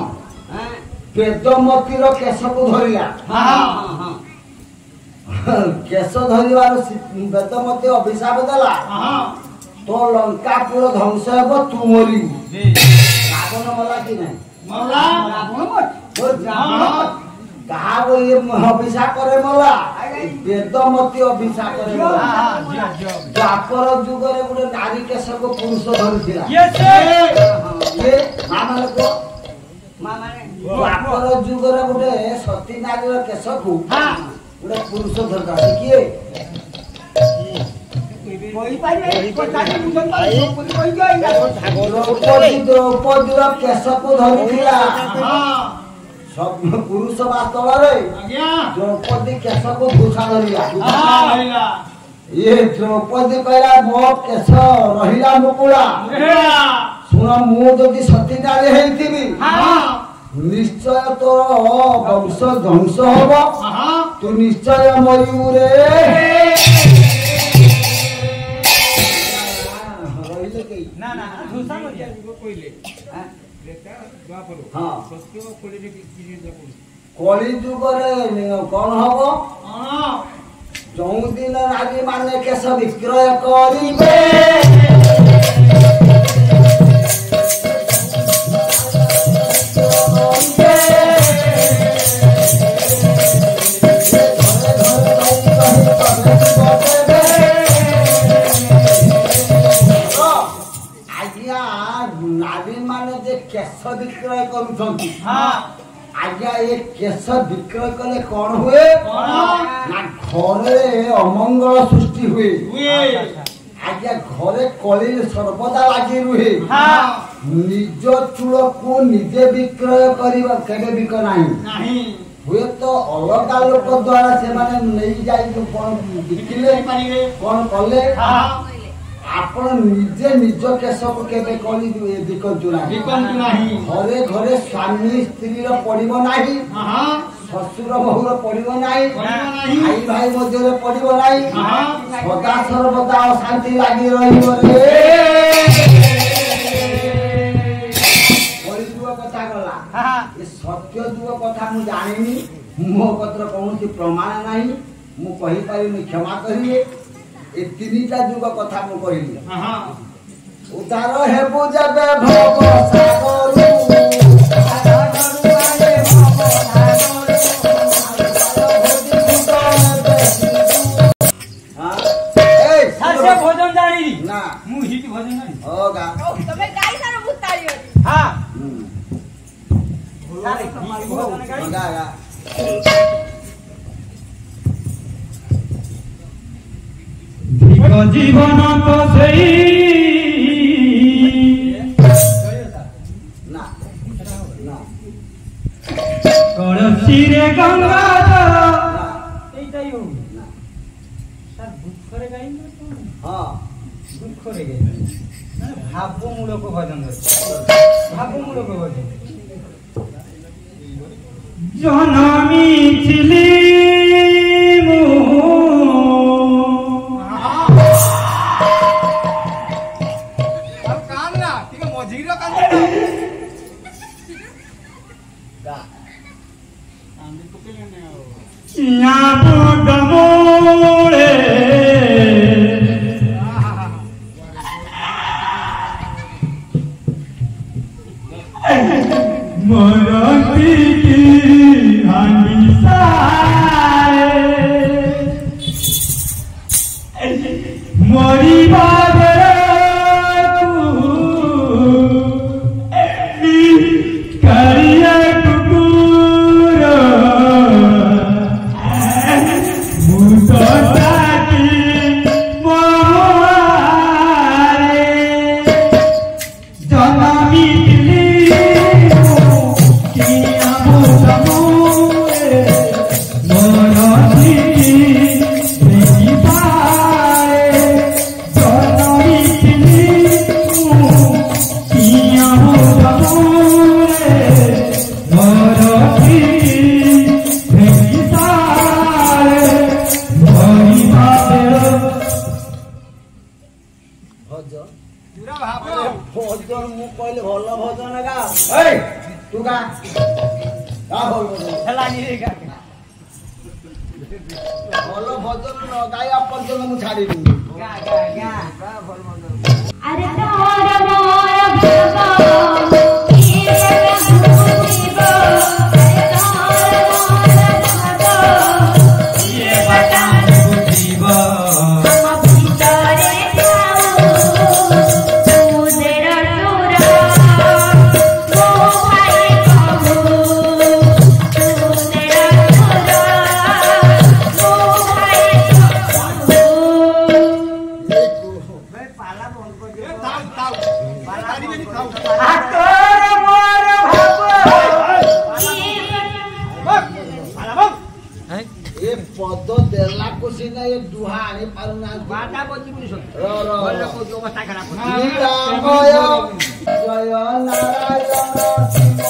ବେଦମତୀର କେଶକୁ ଧରିଲା। କେଶ ଧରିବାର ବେଦମତୀ ଅଭିଶାପ ଦେଲା, ତୋ ଲଙ୍କାପୁର ଧ୍ୱଂସ ହେବ, ତୁ ମରିବୁ। ରାବଣ ମଲା କି ନାହିଁ? କାହାକୁ ଅଭିଶାପରେ ମଲା? ବେଦମତୀ ଅଭିଶାପରେ ମଲା। ଦ୍ୱାପର ଯୁଗରେ ଗୋଟେ ନାରୀ କେଶକୁ ପୁରୁଷ ଧରିଥିଲା। ଦ୍ୱାପର ଯୁଗରେ ଗୋଟେ ସତୀ ନାରୀର କେଶକୁ ଗୋଟେ ପୁରୁଷ ଧରିଥିଲା। କିଏ? ଦ୍ରୌପଦୀର କେଶକୁ ଧରିଥିଲା। ପୁରୁଷ ବାସ୍ତବରେ ଦ୍ରୌପଦୀ କେଶକୁ ଧୂଷା ଧରିଲା। ଇଏ ଦ୍ରୌପଦୀ କହିଲା ମୋ କେଶ ରହିଲା ମୁକୁଳା। ଶୁଣ, ମୁଁ ଯଦି ସତୀ ନାରୀ ହେଇଥିବି ନିଶ୍ଚୟ ତୋର ବଂଶ ଧ୍ୱଂସ ହବ, ତୁ ନିଶ୍ଚୟ ମରିବୁ ରେ। କଳି ଯୁଗରେ କଣ ହବ? ଯୋଉ ଦିନ ନାରୀ ମାନେ କେଶ ବିକ୍ରୟ କରିବେ केश विक्रय करूछंती हां आज्ञा ये केश विक्रय कले कौन हुए ना घरे अमंगल सृष्टि हुए आज्ञा घरे कली सर्वदा लगी रुहे निज चूल को निजे विक्रय करिबा केबे बिक नाही हुए तो अलगा लोक द्वारा से माने नहीं जाई जो कोन बिकिले कोन कले आपण निजे निज केश को केबे कली बिकंतु नाही घरे घरे स्वामी स्त्री रो पड़िबो नाही शशुर बहुर पड़िबो नाही भाई भाई मध्य रे पड़िबो नाही सदा सर्वदा शांति लागि रहिबो रे कथा गला ये सत्य जुग कथा मु जानिनी मो पत्र कौन प्रमाण नाही मु कहि पारिनी क्षमा करिए ए तीनटा जुग कथा मु कहिली उतार हेबु जबे भव सागरु सासे भोजन जानी ना मु हिट भोजन जानी होगा तमे गाई सारा भूतारी होती हां सारे हिट भोजन गाई होगा जीवन तो सही ना ना कलसी रे गंगा এইটাই ও ना স্যার দুঃখ করে গাই না তো हां দুঃখ করে গাই মানে ভাবমূলক ভজন ভাবমূলক ভজন জনমি ছিলি भजन मु कहले भल भजन गा ए तू गा का भल भजन हेलानी रे गा भल भजन न गाया पर्यंत मु छाड़ी दूं गा गा गा का भल भजन अरे तोर मोर भगवा ये बता पद देला को सिना ये दुहा आनी पारु ना बाटा बजी पुलिस रो रो बोले को जो अवस्था खराब हो रामय जय नारायण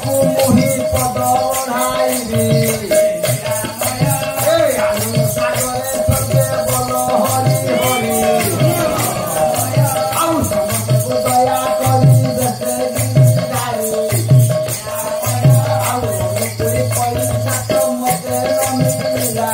को मुहि पद बढ़ाइबी ए आनु सागरे सके बोल हरि हरि आउ समस्त दया करी देते गिराई आउ कोई पैसा तो मते न मिला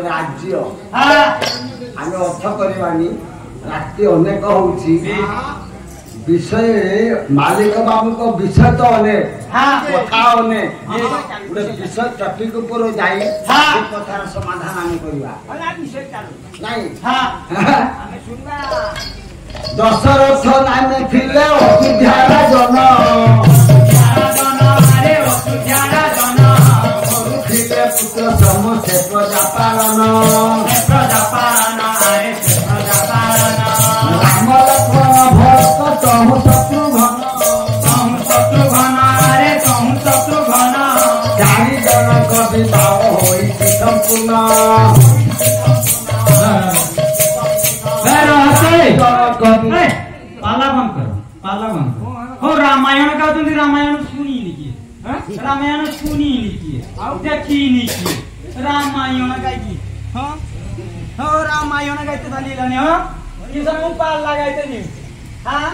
राज्य आमे अर्थ करवानी राति अनेक होउची विषय मालिक बाबू को विषय तो अनेक कथा अनेक गोटे विषय टॉपिक ऊपर जाई कथार समाधान आमे करबा नहीं दशरथ नामे थिले अयोध्यार जन पुत्र समस्ते प्रजापालन राम लक्ष्मण भरत तहु शत्रुघ्न चारि जनक विवाह होइछि संपूर्ण पाला बंद हो रामायण का तुम रामायण सुनी लिखिए रामायण सुनी लिखिए देखी लिखिए रामायण गायकी हो रामायण गायते थाली लाने हो किसन मु पाल लगाइते नि हां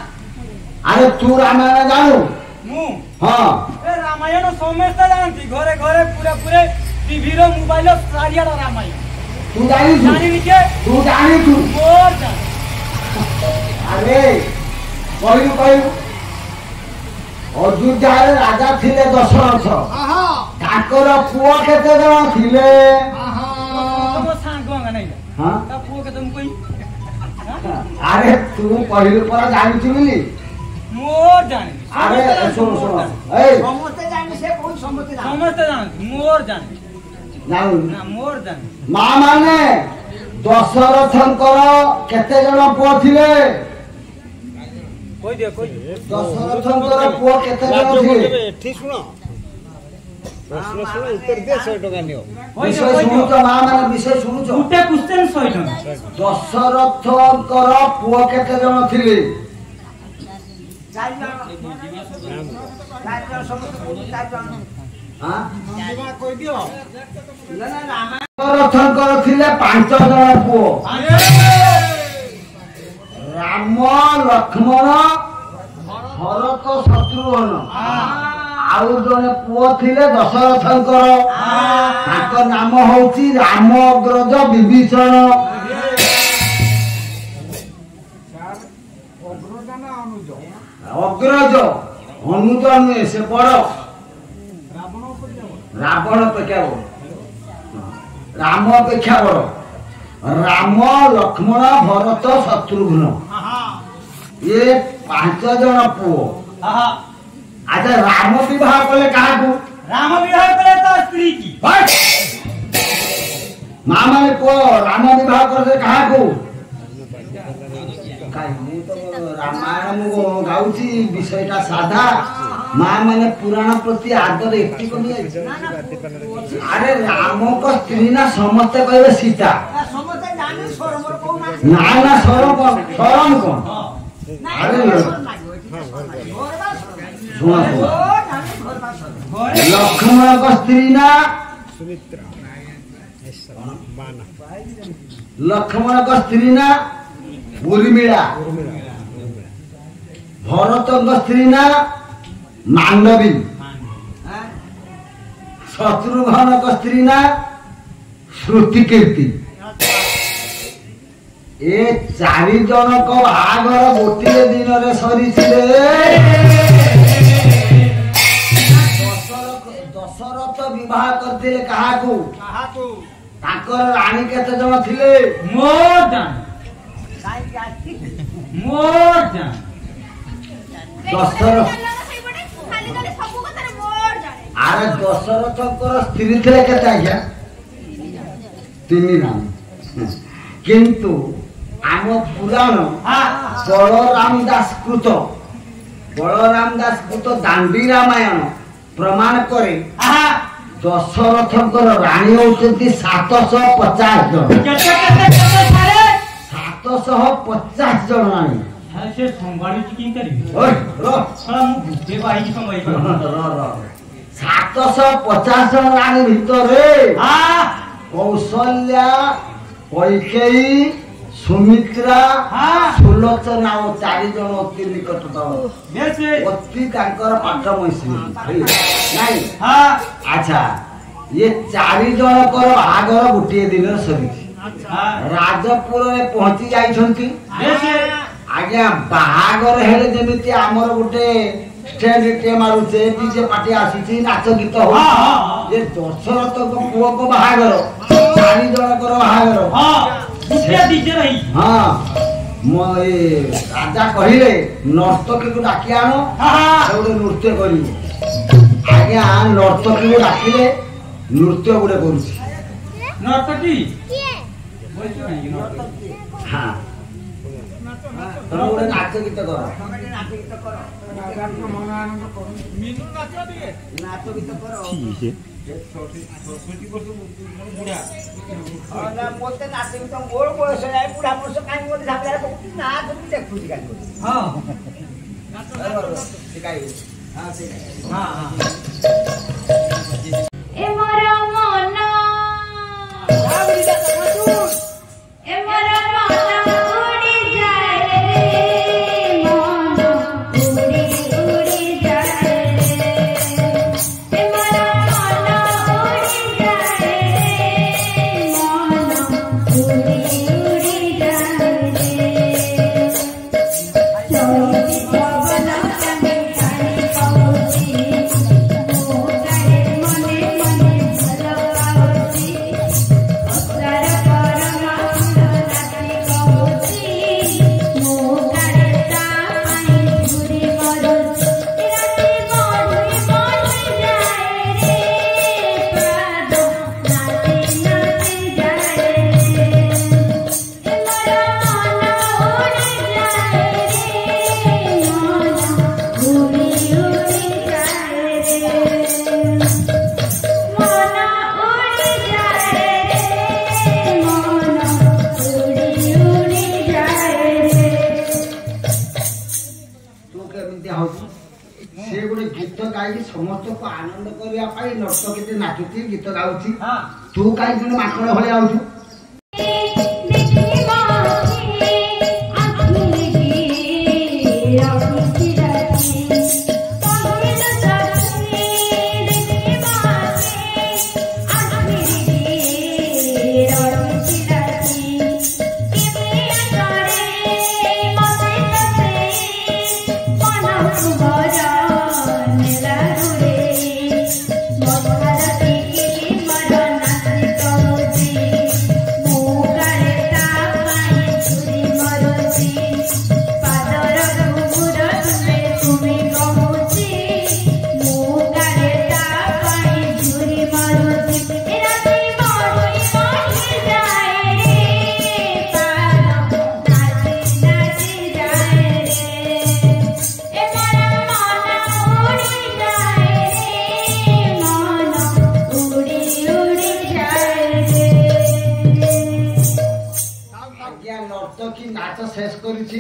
अरे तू रामायण जानो मु हां ए रामायण समस्त जानती घरे घरे पूरा पूरे टीवी रो मोबाइल रो सारिया रामायण तू जानी के तू जानी तू और जान अरे कहू अयोध्यार राजा थिले दशरथ ताकर पुओ केते जण थिले तो सांग नहीं हां ता पुओ के तुम कोई अरे तू कहलु पर जानि छु मिली मोर जानि अरे सुन सुन ए समस्त जानि से कोई समस्त जानि मोर जानि ना मोर जानि मा माने दशरथंकर केते जण पुओ थिले कोई दशरथंकर पुओ केते जण थिले ठीक सुनो प्रश्न सुनो उत्तर दे 100 टका नियो विषय सुनु तो मा माने विषय सुनु छ उटे क्वेश्चन 100 टका दशरथंकर पुओ केते जण थिले चार जण समस्त चार जण हां दिमा कोइ दियो ना रामा दशरथंकर थिले 5 जण पुओ राम लक्ष्मण भरत शत्रुघ्न आउ जने पुओ थिले दशरथंकर ताकर नाम होची राम अग्रज विभीषण अग्रज अनुज नुहे से बड़ रावण अपेक्षा बड़ राम अपेक्षा बड़ राम लक्ष्मण भरत शत्रुघ्न ये 5 जन पुओ अच्छा राम विवाह कले कहा राम विवाह करे तो स्त्री की माँ माने पुओ राम विवाह करे कहा रामायण मु गाउची विषयटा साधा माँ माने पुराण प्रति आदर एति कमी अरे राम को स्त्री ना समस्त कहबे सीता ना ना शरम कौन अरे लक्ष्मण को स्त्री ना लक्ष्मण को स्त्री ना उर्मिला भरत को स्त्री ना मांडवी शत्रुघ्न को स्त्री ना श्रुति कीर्ति ए 4 जन को बाहागर गोटे दिन रे सरी दशरथ विवाह करते कहा रानी केते जन थिले अरे दशरथ स्त्री थे केते आज्ञा 3 रानी किंतु आम पुराण बलराम दास कृत दांडी रामायण प्रमाण करे दशरथ राणी होती 750 जन 750 जन राणी 750 जन राणी भितर कौशल्या कैकेयी सुमित्रा सुलोचना और 4 जन अति निकटतम अति पाठ नहीं अच्छा ये 4 जन बाहागर गोटे दिन सरी राजपुर पहुंची जाइछंती आज्ञा बाहागर हेले जेमिति हमर गोटे स्टेज टे मारुचे डीजे पार्टी आसीची नाच गीत हो ये दशरथ को पुओ को बाहागर 4 जन बाहागर हाँ राजा कहले नर्तकी को डाकी आनो गोटे नृत्य कर आज्ञा नर्तकी को डाकिले नृत्य गोटे करुची नर्तकी हाँ गोटे नाच गीत कर नाच गीत कर मत नाच गीत मोर बयस जाए बुढ़ा बयस कहीं मत झापला नाच देखु हाँ समस्त को आनंद करने नर्तकी नाचुची गीत गाउची तू कहीं जन माकड़ भाई आउछु Thank you. ତ ଶେଷ କରିଛି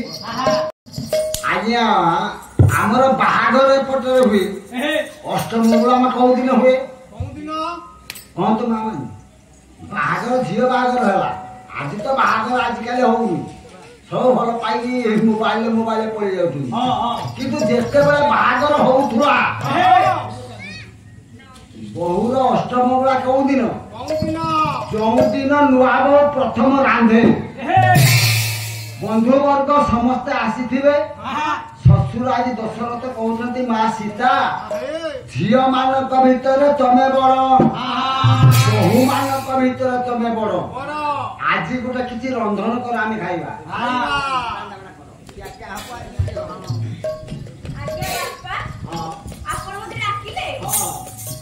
ଆଜ୍ଞା ଆମର ବାହାଘର ଏପଟରେ ହୁଏ ଅଷ୍ଟମଙ୍ଗଳା ଆମେ କୋଉ ଦିନ ହୁଏ କହନ୍ତୁ ମାମା ବାହାଘର ଝିଅ ବାହାଘର ହେଲା ଆଜି ତ ବାହାଘର ଆଜିକାଲି ହଉନି ସବୁ ଭଲ ପାଇକି ମୋବାଇଲ ପଳେଇ ଯାଉଛନ୍ତି କିନ୍ତୁ ଯେତେବେଳେ ବାହାଘର ହଉଥିଲା ବହୁର ଅଷ୍ଟମଙ୍ଗଳା କୋଉ ଦିନ ଯୋଉଦିନ ନୂଆ ବୋହୂ ପ୍ରଥମ ରାନ୍ଧେ ବନ୍ଧୁବର୍ଗ ସମସ୍ତେ ଆସିଥିବେ ଶ୍ୱଶୁର ଆଜି ଦଶରଥ କହୁଛନ୍ତି ମା ସୀତା ଝିଅ ମାନଙ୍କ ଭିତରେ ତମେ ବଡ ବୋହୂ ମାନଙ୍କ ଭିତରେ ତମେ ବଡ ଆଜି ଗୋଟେ କିଛି ରନ୍ଧନ କର ଆମେ ଖାଇବା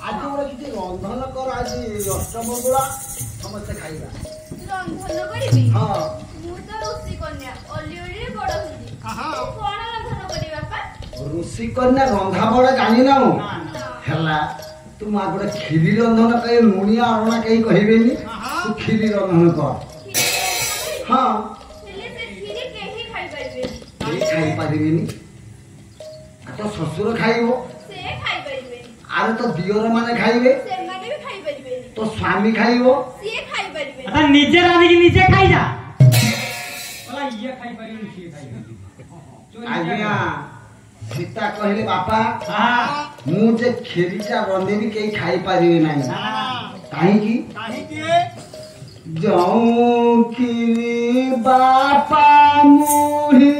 ଆଜି ଗୋଟେ କିଛି ରନ୍ଧନ କର ଆଜି ଅଷ୍ଟମଙ୍ଗଳା ସମସ୍ତେ ଖାଇବା ରନ୍ଧନ କରିବି ହଁ ମୁଁ ତ ଋଷି କନ୍ୟା ଅଲିଓଳି ବଡ ହୁଁଛି କଣ ରନ୍ଧନ କରିବି ବାପା ଋଷି କନ୍ୟା ରନ୍ଧା ବଡ ଜାଣିନାହୁଁ ହେଲା ତୁ ମା ଗୋଟେ କ୍ଷୀରି ରନ୍ଧନ କେହି ଲୁଣିଆ ଅରଣା କେହି କହିବେନି ତୁ କ୍ଷୀରି ରନ୍ଧନ କର ହଁ କେହି ଖାଇପାରିବେନି ତ ଶ୍ୱଶୁର ଖାଇବ ଆରେ ତ ଦିଅର ମାନେ ଖାଇବେ ତ ସ୍ୱାମୀ ଖାଇବ ନିଜେ ରାନ୍ଧିକି ନିଜେ ଖାଇଯା ଆଜ୍ଞା ସୀତା କହିଲେ ବାପା ମୁଁ ଯେ କ୍ଷୀରିଟା ରନ୍ଧିବି କେହି ଖାଇପାରିବେ ନାହିଁ କାହିଁକି ଯେଉଁ କ୍ଷୀରି ବାପା ମୁହିଁ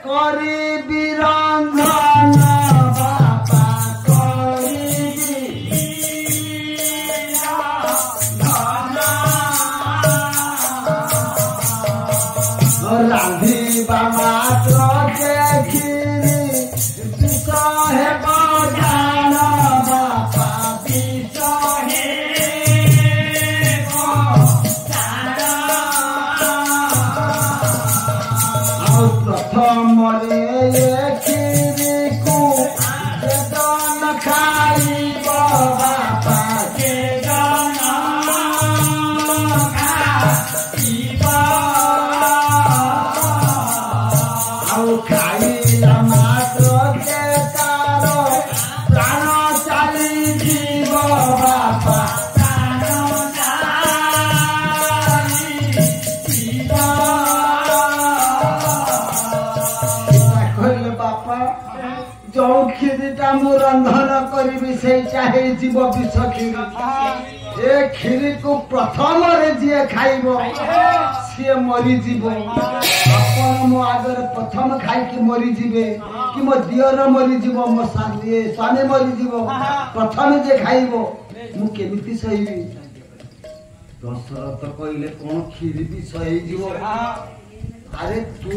କରିବି ରନ୍ଧନ ବାପା ରାନ୍ଧିବା ମାତ୍ର କ୍ଷୀରି ବିଷ ହେବ ଜାଣ ବାପା ବିଷ ଆଉ ପ୍ରଥମରେ କ୍ଷୀରିକୁ ବେଦନ ଖାଇବ ବାପା ବେଦନ ଖାଇବ ଆଉ ଖାଇଲା ମାତ୍ର ତାର ପ୍ରାଣ ଚାଲିଯିବ ବାପା ପ୍ରାଣ ଚାଲିଯିବ କହିଲେ ବାପା ଯୋଉ କ୍ଷୀରିଟା ମୁଁ ରନ୍ଧନ କରିବି ସେଇଟା ହେଇଯିବ ବିଷ କ୍ଷୀରି ଏ କ୍ଷୀରିକୁ ପ୍ରଥମରେ ଯିଏ ଖାଇବ ସିଏ ମରିଯିବ ଆପଣ ମୋ ଆଗରେ ପ୍ରଥମ ଖାଇକି ମରିଯିବେ କି ମୋ ଦିଅର ମରିଯିବ ମୋ ସ୍ୱାମୀ ମରିଯିବ ପ୍ରଥମେ ଯେ ଖାଇବ ମୁଁ କେମିତି ସହିବି ଦଶରଥ କହିଲେ କଣ କ୍ଷୀରି ବି ସହିଯିବ ଆରେ ତୁ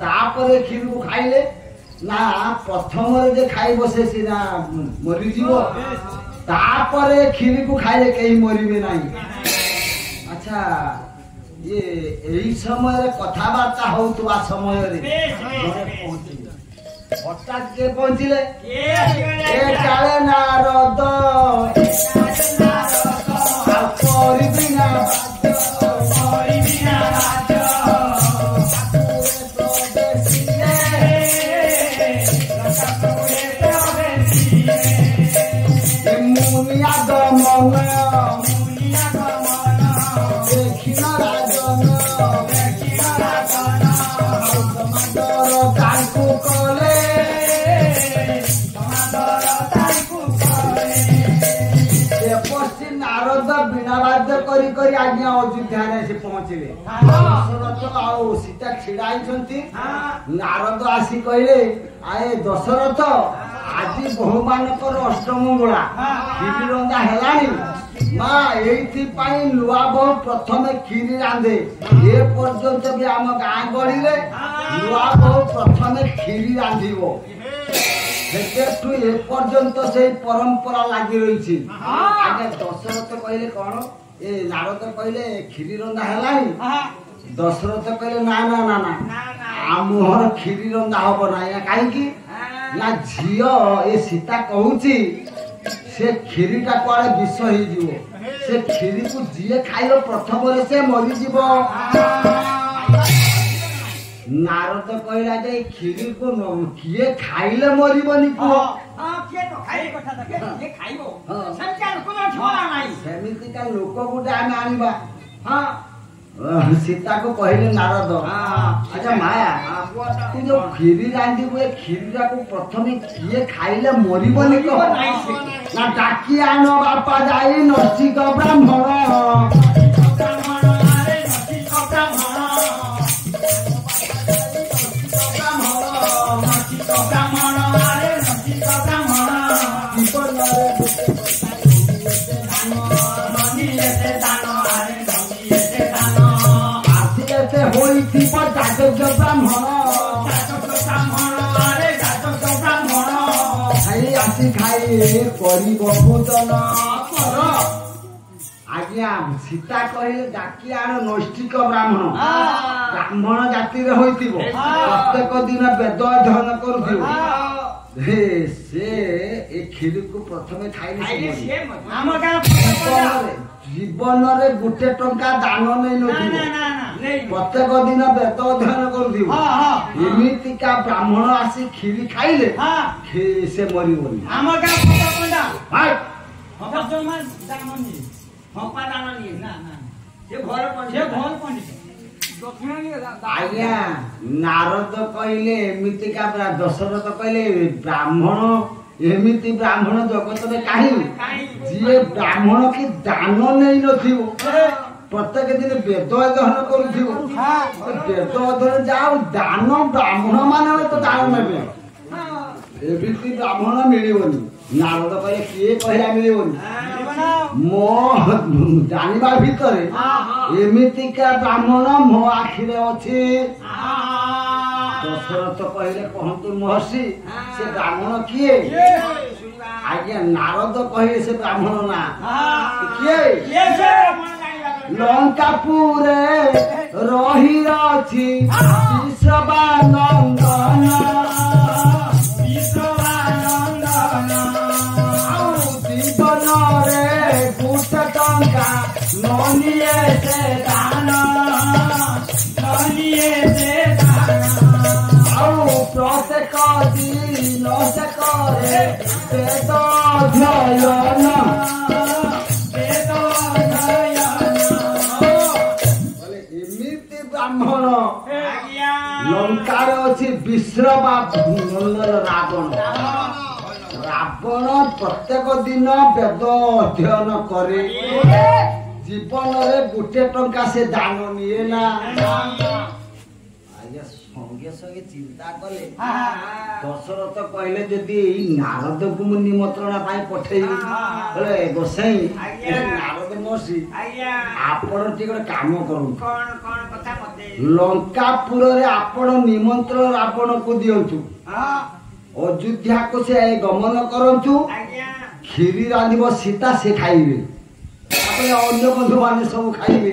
ତାପରେ କ୍ଷୀରକୁ ଖାଇଲେ ନା ପ୍ରଥମରେ ଯେ ଖାଇବ ସେ ସିନା ମରିଯିବ ତାପରେ କ୍ଷୀରିକୁ ଖାଇଲେ କେହି ମରିବେ ନାହିଁ ଆଚ୍ଛା ଇଏ ଏଇ ସମୟରେ କଥାବାର୍ତ୍ତା ହଉଥିବା ସମୟରେ ହଠାତ୍ କିଏ ପହଞ୍ଚିଲେ କାଳେ ନାରଦ କରିବି ନା ମୁନିଆ ଦମନ ଦେଖିନ ରାଜନ ତାଙ୍କୁ କଲେ ପଶ୍ଚିମ ନାରଦ ବିନା ବାଦ୍ୟ କରି କରି ଆଜ୍ଞା ଅଯୋଧ୍ୟାରେ ସେ ପହଞ୍ଚିଲେ ଦଶରଥ ଆଉ ସୀତା ଛିଡା ହେଇଛନ୍ତି ନାରଦ ଆସି କହିଲେ ଆଏ ଦଶରଥ ଆଜି ବହୁ ମାନଙ୍କର ଅଷ୍ଟମଙ୍ଗଳା କ୍ଷୀରି ରନ୍ଧା ହେଲାଣି ମା ଏଇଥିପାଇଁ ନୂଆ ବୋହୂ ପ୍ରଥମେ କ୍ଷୀରି ରାନ୍ଧେ ଏ ପର୍ଯ୍ୟନ୍ତ ବି ଆମ ଗାଁ ଗହଳିରେ ନୂଆ ବୋହୂ ପ୍ରଥମେ କ୍ଷୀରି ରାନ୍ଧିବ ସେବେଠୁ ଏ ପର୍ଯ୍ୟନ୍ତ ସେଇ ପରମ୍ପରା ଲାଗି ରହିଛି ଆଜ୍ଞା ଦଶରଥ କହିଲେ କଣ ଏ ନାରଦ କହିଲେ କ୍ଷୀରି ରନ୍ଧା ହେଲାଣି ଦଶରଥ କହିଲେ ନା ନା ନା ନା ଆମର କ୍ଷୀରି ରନ୍ଧା ହବ ନାହିଁ କାହିଁକି ନା ଝିଅ ଏ ସୀତା କହୁଛି ସେ କ୍ଷୀରିଟା କୁଆଡେ ବିଷ ହେଇଯିବ ସେ କ୍ଷୀରିକୁ ଯିଏ ଖାଇବ ପ୍ରଥମରେ ସେ ମରିଯିବ ନାରଦ କହିଲା ଯେ ଏଇ କ୍ଷୀରିକୁ କିଏ ଖାଇଲେ ମରିବନି କୁହ? ସେମିତିକା ଲୋକ ଗୋଟେ ଆମେ ଆଣିବା। ସୀତାକୁ କହିଲେ ନାରଦ, ଆଚ୍ଛା ମାୟା ତୁ ଯୋଉ କ୍ଷୀରି ରାନ୍ଧିବୁ ଏ କ୍ଷୀରିଟାକୁ ପ୍ରଥମେ କିଏ ଖାଇଲେ ମରିବନି କହ? ନା ଡାକି ଆଣ ବାପା ଯାଇ ନୈତିକ ବ୍ରାହ୍ମଣ। ହୋଇଥିବ ଯାଜକ ବ୍ରାହ୍ମଣ ଖାଇ ଆସି ଖାଇ କରିବ ଭୋଜନ। ଆଜ୍ଞା ସୀତା କହିଲେ ଡାକି ଆଣ ନୈଷ୍ଠିକ ବ୍ରାହ୍ମଣ। ବ୍ରାହ୍ମଣ ଜାତିରେ ହୋଇଥିବ, ପ୍ରତ୍ୟେକ ଦିନ ବେଦ ଅଧ୍ୟୟନ କରୁଥିବ। ସେ ଏ କ୍ଷୀରିକୁ ପ୍ରଥମେ ଖାଇଲେ ଜୀବନରେ ଗୋଟେ ଟଙ୍କା ଦାନ ନେଇନଥିବ, ପ୍ରତ୍ୟେକ ଦିନ ବେଦ ଅଧ୍ୟୟନ କରୁଥିବ। ଏମିତିକା ବ୍ରାହ୍ମଣ ଆସି କ୍ଷୀରି ଖାଇଲେ ସେ ମରିବନି। ଆଜ୍ଞା ନାରଦ କହିଲେ ଏମିତିକା ଦଶରଥ କହିଲେ ବ୍ରାହ୍ମଣ ଏମିତି ବ୍ରାହ୍ମଣ ଜଗତରେ କାହିଁ ଯିଏ ବ୍ରାହ୍ମଣ କି ଦାନ ନେଇନଥିବ, ପ୍ରତ୍ୟେକ ଦିନ ବେଦ ଅଧ୍ୟୟନ କରୁଥିବ। ବେଦ ଅଧ୍ୟୟନ ଯାଉ ଦାନ ବ୍ରାହ୍ମଣ ମାନେ ତ ଦାନ ନେବେ, ଏମିତି ବ୍ରାହ୍ମଣ ମିଳିବନି। ନାରଦ କହିଲେ କିଏ କହିଲା ମିଳିବନି? ମୋ ଜାଣିବା ଭିତରେ ଏମିତିକା ବ୍ରାହ୍ମଣ ମୋ ଆଖିରେ ଅଛି। ଦଶରଥ କହିଲେ କହନ୍ତୁ ମହର୍ଷି ସେ ବ୍ରାହ୍ମଣ କିଏ? ଆଜ୍ଞା ନାରଦ କହିଲେ ସେ ବ୍ରାହ୍ମଣ ନା କିଏ? ଲଙ୍କାପୁରେ ରହିଅଛି ବିଶ୍ୱବାନନ୍ଦନ। ଜୀବନରେ ଗୋଟେ ଟଙ୍କା ନନିଏ ସେ ଦାନ, ଆଉ ପ୍ରତ୍ୟେକ ଦିନ ସେ କରେ ବେଦ ଅଧ୍ୟୟନ। ଏମିତି ବ୍ରାହ୍ମଣ ଲଙ୍କାରେ ଅଛି ବିଶ୍ରବା ରାବଣ। ରାବଣ ପ୍ରତ୍ୟେକ ଦିନ ବେଦ ଅଧ୍ୟୟନ କରେ, ଜୀବନରେ ଗୋଟେ ଟଙ୍କା ସେ ଦାନ ନିଏ ନା। ଆଜ୍ଞା ସଙ୍ଗେ ସଙ୍ଗେ ଚିନ୍ତା କଲେ। ଦଶରଥ କହିଲେ ଯଦି ଏଇ ନାରଦକୁ ମୁଁ ନିମନ୍ତ୍ରଣ ପାଇଁ ପଠେଇବି, ବୋଲେ ଗୋସାଇଁ ନାରଦ ମହର୍ଷି ଆପଣ ଟିକେ ଗୋଟେ କାମ କରନ୍ତୁ, ଲଙ୍କାପୁରରେ ଆପଣ ନିମନ୍ତ୍ରଣ ରାବଣକୁ ଦିଅନ୍ତୁ, ଅଯୋଧ୍ୟାକୁ ସେ ଗମନ କରନ୍ତୁ, କ୍ଷୀରି ରାନ୍ଧିବ ସୀତା ସେ ଖାଇବେ, ତାପରେ ଅନ୍ୟ ବନ୍ଧୁ ମାନେ ସବୁ ଖାଇବେ।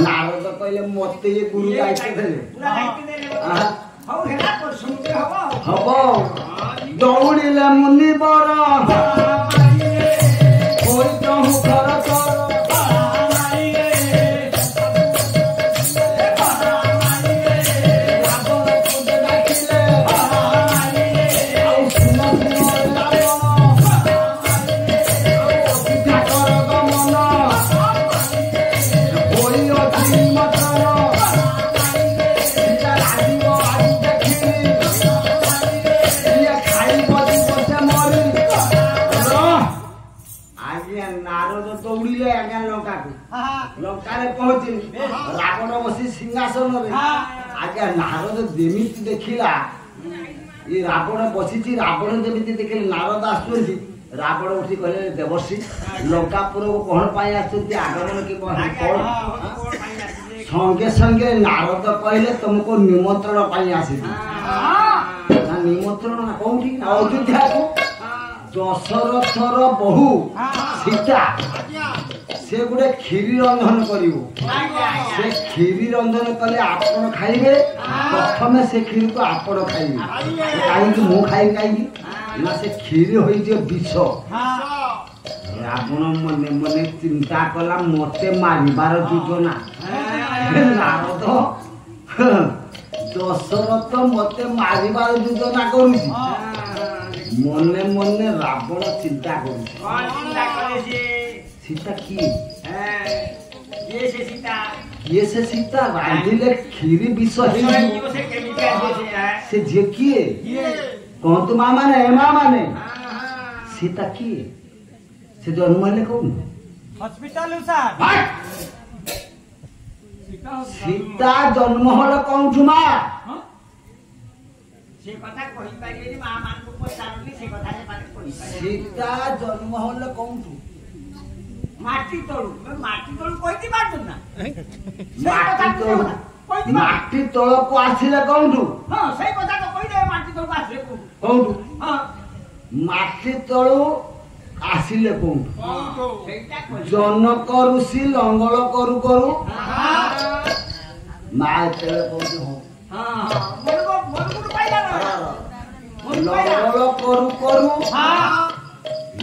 ନାରଦ କହିଲେ ମତେ ଇଏ ଗୁରୁ ଦାୟିତ୍ୱ ଦେଲେ ହବ। ଦୌଡ଼ିଲେ ମୁନିବର ଲଙ୍କାରେ ପହଞ୍ଚିଲି, ରାବଣ ବସି ସିଂହାସନରେ। ଆଜ୍ଞା ନାରଦ ଯେମିତି ଦେଖିଲା ଏ ରାବଣ ବସିଛି, ରାବଣ ଯେମିତି ଦେଖିଲେ ନାରଦ ଆସୁଛନ୍ତି, ରାବଣ ଉଠି କହିଲେ ଦେବର୍ଷି ଲଙ୍କାପୁରକୁ କଣ ପାଇଁ ଆସୁଛନ୍ତି, ଆଗମନ କି ସଙ୍ଗେ ସଙ୍ଗେ ନାରଦ କହିଲେ ତମକୁ ନିମନ୍ତ୍ରଣ ପାଇଁ ଆସିଛି। ନିମନ୍ତ୍ରଣ କୋଉଠି? ଅଯୋଧ୍ୟାକୁ। ଦଶରଥର ବୋହୂ ସୀତା ସେ ଗୋଟେ କ୍ଷୀରି ରନ୍ଧନ କରିବ। ସେ କ୍ଷୀରି ରନ୍ଧନ କଲେ ଆପଣ ଖାଇବେ, ପ୍ରଥମେ ସେ କ୍ଷୀରିକୁ ଆପଣ ଖାଇବେ। କାହିଁକି ମୁଁ ଖାଇବି? କାହିଁକି ନା ସେ କ୍ଷୀରି ହୋଇଯିବ ବିଷ। ରାବଣ ମନେ ମନେ ଚିନ୍ତା କଲା ମତେ ମାରିବାର ଯୋଜନା। ନାରଦ ଦଶରଥ ମତେ ମାରିବାର ଯୋଜନା କରୁଛି ମନେ ମନେ ରାବଣ ଚିନ୍ତା କରୁଛି ସୀତା କିଏ କିଏ ସେ ସୀତା ରାନ୍ଧିଲେ କ୍ଷୀରି ବିଷ ହେଇଯିବ ସେ ଝିଅ କିଏ କହନ୍ତୁ ମା ମାନେ ସୀତା କିଏ ସେ ଜନ୍ମ ହେଲେ କହୁନ ସୀତା ଜନ୍ମ ହେଲେ କହୁଛୁ ମା ସେ କଥା କହିପାରିବେନି ମା ମାନଙ୍କୁ ପଚାରନ୍ତି ସେ କଥା ସେମାନେ କହିପାରିବେ ସୀତା ଜନ୍ମ ହେଲେ କହୁଛୁ ମାଟି ତଳୁ କହିତି ପାରୁଛୁ ନା ମାଟି ତଳକୁ ଆସିଲେ କହୁଛୁ ହଁ ସେଇ କଥା ତ କହିଦେବେ ମାଟି ତଳକୁ ଆସିଲେ କହୁଛୁ ହଁ ମାଟି ତଳୁ ଆସିଲେ କହୁଛୁ ସେଇଟା କହିଲେ ଜନକ ଋଷି ଲଙ୍ଗଳ କରୁ କରୁ ମା ଏତେବେଳେ କହୁଛୁ ଲଙ୍ଗଳ କରୁ କରୁ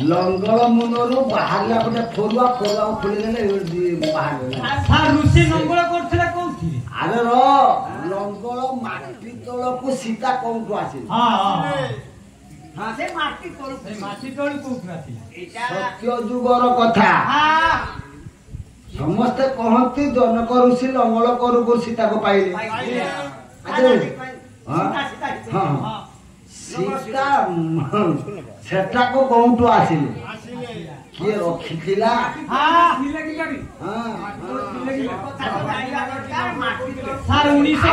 ଲଙ୍ଗଳ ମୁନରୁ ବାହାରିଲା ଗୋଟେ ଫରୁଆ ଖୋଲିଦେଲେ ବାହାରିଲା ଋଷି ଲଙ୍ଗଳ କରୁଥିଲେ କୋଉଠି ଆରେ ଲଙ୍ଗଳ ମାଟି ତଳକୁ ସୀତା କୋଉଠୁ ଆସିଲେ ସେ ମାଟି ତଳୁ କୋଉଠୁ ଆସିଲା ସତ୍ୟ ଯୁଗର କଥା ସମସ୍ତେ କହନ୍ତି ଜନକ ଋଷି ଲଙ୍ଗଳ କରୁ କରୁ ସୀତାକୁ ପାଇଲେ ସୀତା ସେଟାକୁ କୋଉଠୁ ଆସିଲେ କିଏ ରଖିଥିଲା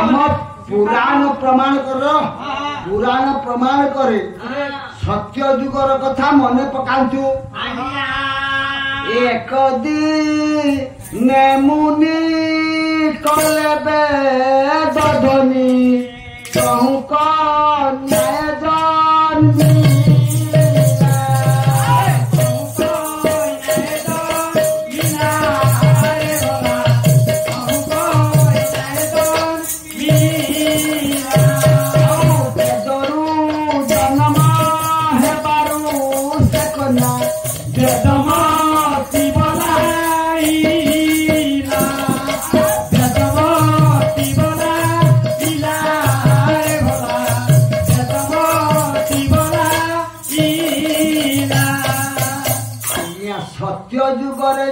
ଆମ ପୁରାଣ ପ୍ରମାଣ କରେ ସତ୍ୟ ଯୁଗର କଥା ମନେ ପକାନ୍ତୁ ଏକ ଦିନେ ମୁନି କଲେ ବେଦଧ୍ୱନି ଚହୁକ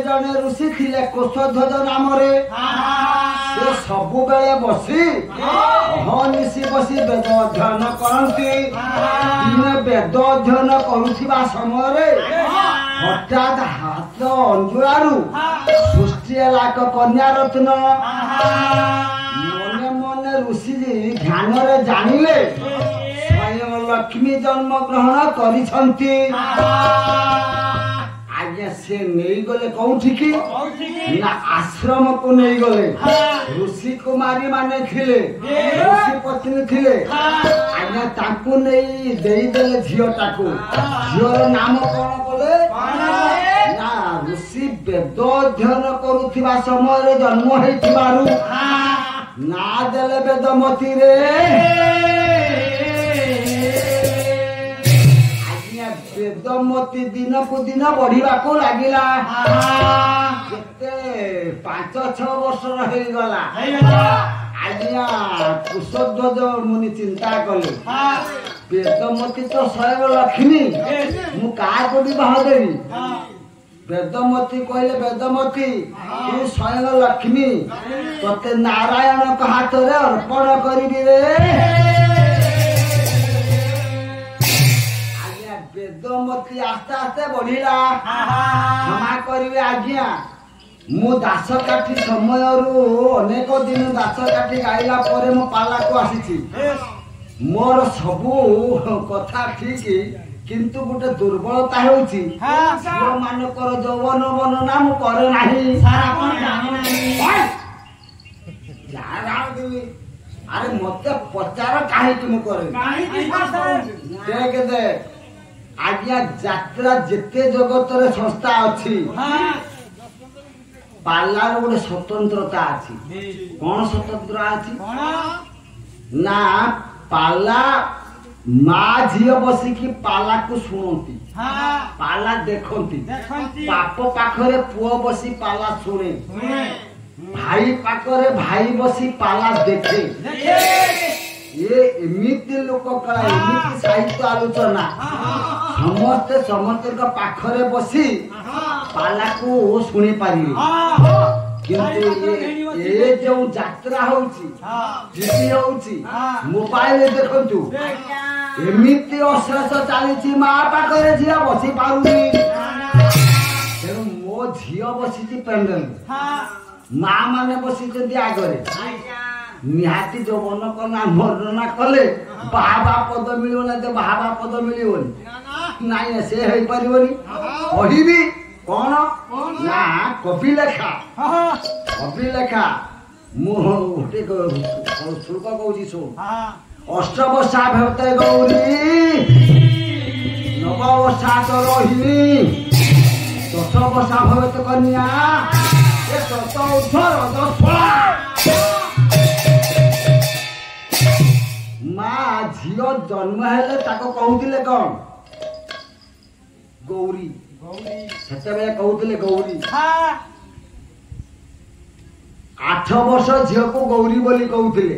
ଜଣେ ଋଷି ଥିଲେ କୋଷଧ୍ୱଜ ନାମରେ ସେ ସବୁବେଳେ ବସି ଅହନିଶି ବସି ବେଦ ଅଧ୍ୟୟନ କରନ୍ତି ଦିନେ ବେଦ ଅଧ୍ୟୟନ କରୁଥିବା ସମୟରେ ହଠାତ୍ ହାତ ଅଞ୍ଜୁଳାରୁ ସୃଷ୍ଟି ହେଲା ଏକ କନ୍ୟା ରତ୍ନ ମନେ ମନେ ଋଷି ଧ୍ୟାନରେ ଜାଣିଲେ ସ୍ୱୟଂ ଲକ୍ଷ୍ମୀ ଜନ୍ମ ଗ୍ରହଣ କରିଛନ୍ତି ଆଜ୍ଞା ସେ ନେଇଗଲେ କୋଉଠିକି ନା ଆଶ୍ରମକୁ ନେଇଗଲେ ଋଷି କୁମାରୀ ମାନେ ଥିଲେ ଋଷି ପତ୍ନୀ ଥିଲେ ଆଜ୍ଞା ତାଙ୍କୁ ନେଇ ଦେଇଦେଲେ ଝିଅଟାକୁ ଝିଅର ନାମ କଣ କଲେ ନା ଋଷି ବେଦ ଅଧ୍ୟୟନ କରୁଥିବା ସମୟରେ ଜନ୍ମ ହେଇଥିବାରୁ ନା ଦେଲେ ବେଦମତୀରେ ବେଦମତୀ ଦିନକୁ ଦିନ ବଢିବାକୁ ଲାଗିଲା କେତେ 5-6 ବର୍ଷର ହେଇଗଲା ଆଜ୍ଞା କୁଶଧ୍ୱଜ ମୁନି ଚିନ୍ତା କଲେ ବେଦମତୀ ତ ସ୍ୱୟଂ ଲକ୍ଷ୍ମୀ ମୁଁ କାହାକୁ ବିବାହ ଦେବି ବେଦମତୀ କହିଲେ ବେଦମତୀ ତୁ ସ୍ୱୟଂ ଲକ୍ଷ୍ମୀ ତତେ ନାରାୟଣଙ୍କ ହାତରେ ଅର୍ପଣ କରିବି ରେ ବେଦମତୀ ଆସ୍ତେ ଆସ୍ତେ ବଢିଲା କ୍ଷମା କରିବେ ଆଜ୍ଞା ମୁଁ ଦାସ କାଠି ସମୟରୁ ଅନେକ ଦିନ ଦାସ କାଠି ଗାଇଲା ପରେ ମୁଁ ପାଲାକୁ ଆସିଛି ମୋର ସବୁ କଥା ଠିକ କିନ୍ତୁ ଗୋଟେ ଦୁର୍ବଳତା ହେଉଛି ଝିଅ ମାନଙ୍କର ଯୌବନ ବର୍ଣ୍ଣନା ମୁଁ କରେ ନାହିଁ ଆରେ ମତେ ପଚାର କାହିଁକି ମୁଁ କରେ ଦେଖ ଆଜ୍ଞା ଯାତ୍ରା ଯେତେ ଜଗତରେ ସଂସ୍ଥା ଅଛି ପାଲାର ଗୋଟେ ସ୍ୱତନ୍ତ୍ରତା ଅଛି କଣ ସ୍ୱତନ୍ତ୍ର ଅଛି ନା ପାଲା ମା ଝିଅ ବସିକି ପାଲାକୁ ଶୁଣନ୍ତି ପାଲା ଦେଖନ୍ତି ବାପ ପାଖରେ ପୁଅ ବସି ପାଲା ଶୁଣେ भाई पाखरे भाई बसी पाला देखे ये एमिति लोक कला एमिति साहित्य आलोचना समस्ते समस्त पाखरे बसी पाला को शुणी पारि किंतु ये जो यात्रा होउची टीवी होउची मोबाइल देखंतु एमिति अश्लेष चली माँ पाखरे झिया बसी पारुनी तेणु मो झिया बसी पेंडल माँ माने बसी आगरे निहाती जौवन कला वर्णना कले बाबा पद मिल बाबा पद मिलनी नाई से हो पारि कहबी कौन ना कवि लेखा मुझे शुल्क कौची शुण अष्टवर्षा भवते गौरी नववर्षा तो रोहिणी 10 वर्षा भवते कन्या माँ झील जन्म हेले कहूले कौन गौरी से कहूले गौरी 8 वर्ष झील को गौरी बोली कहूले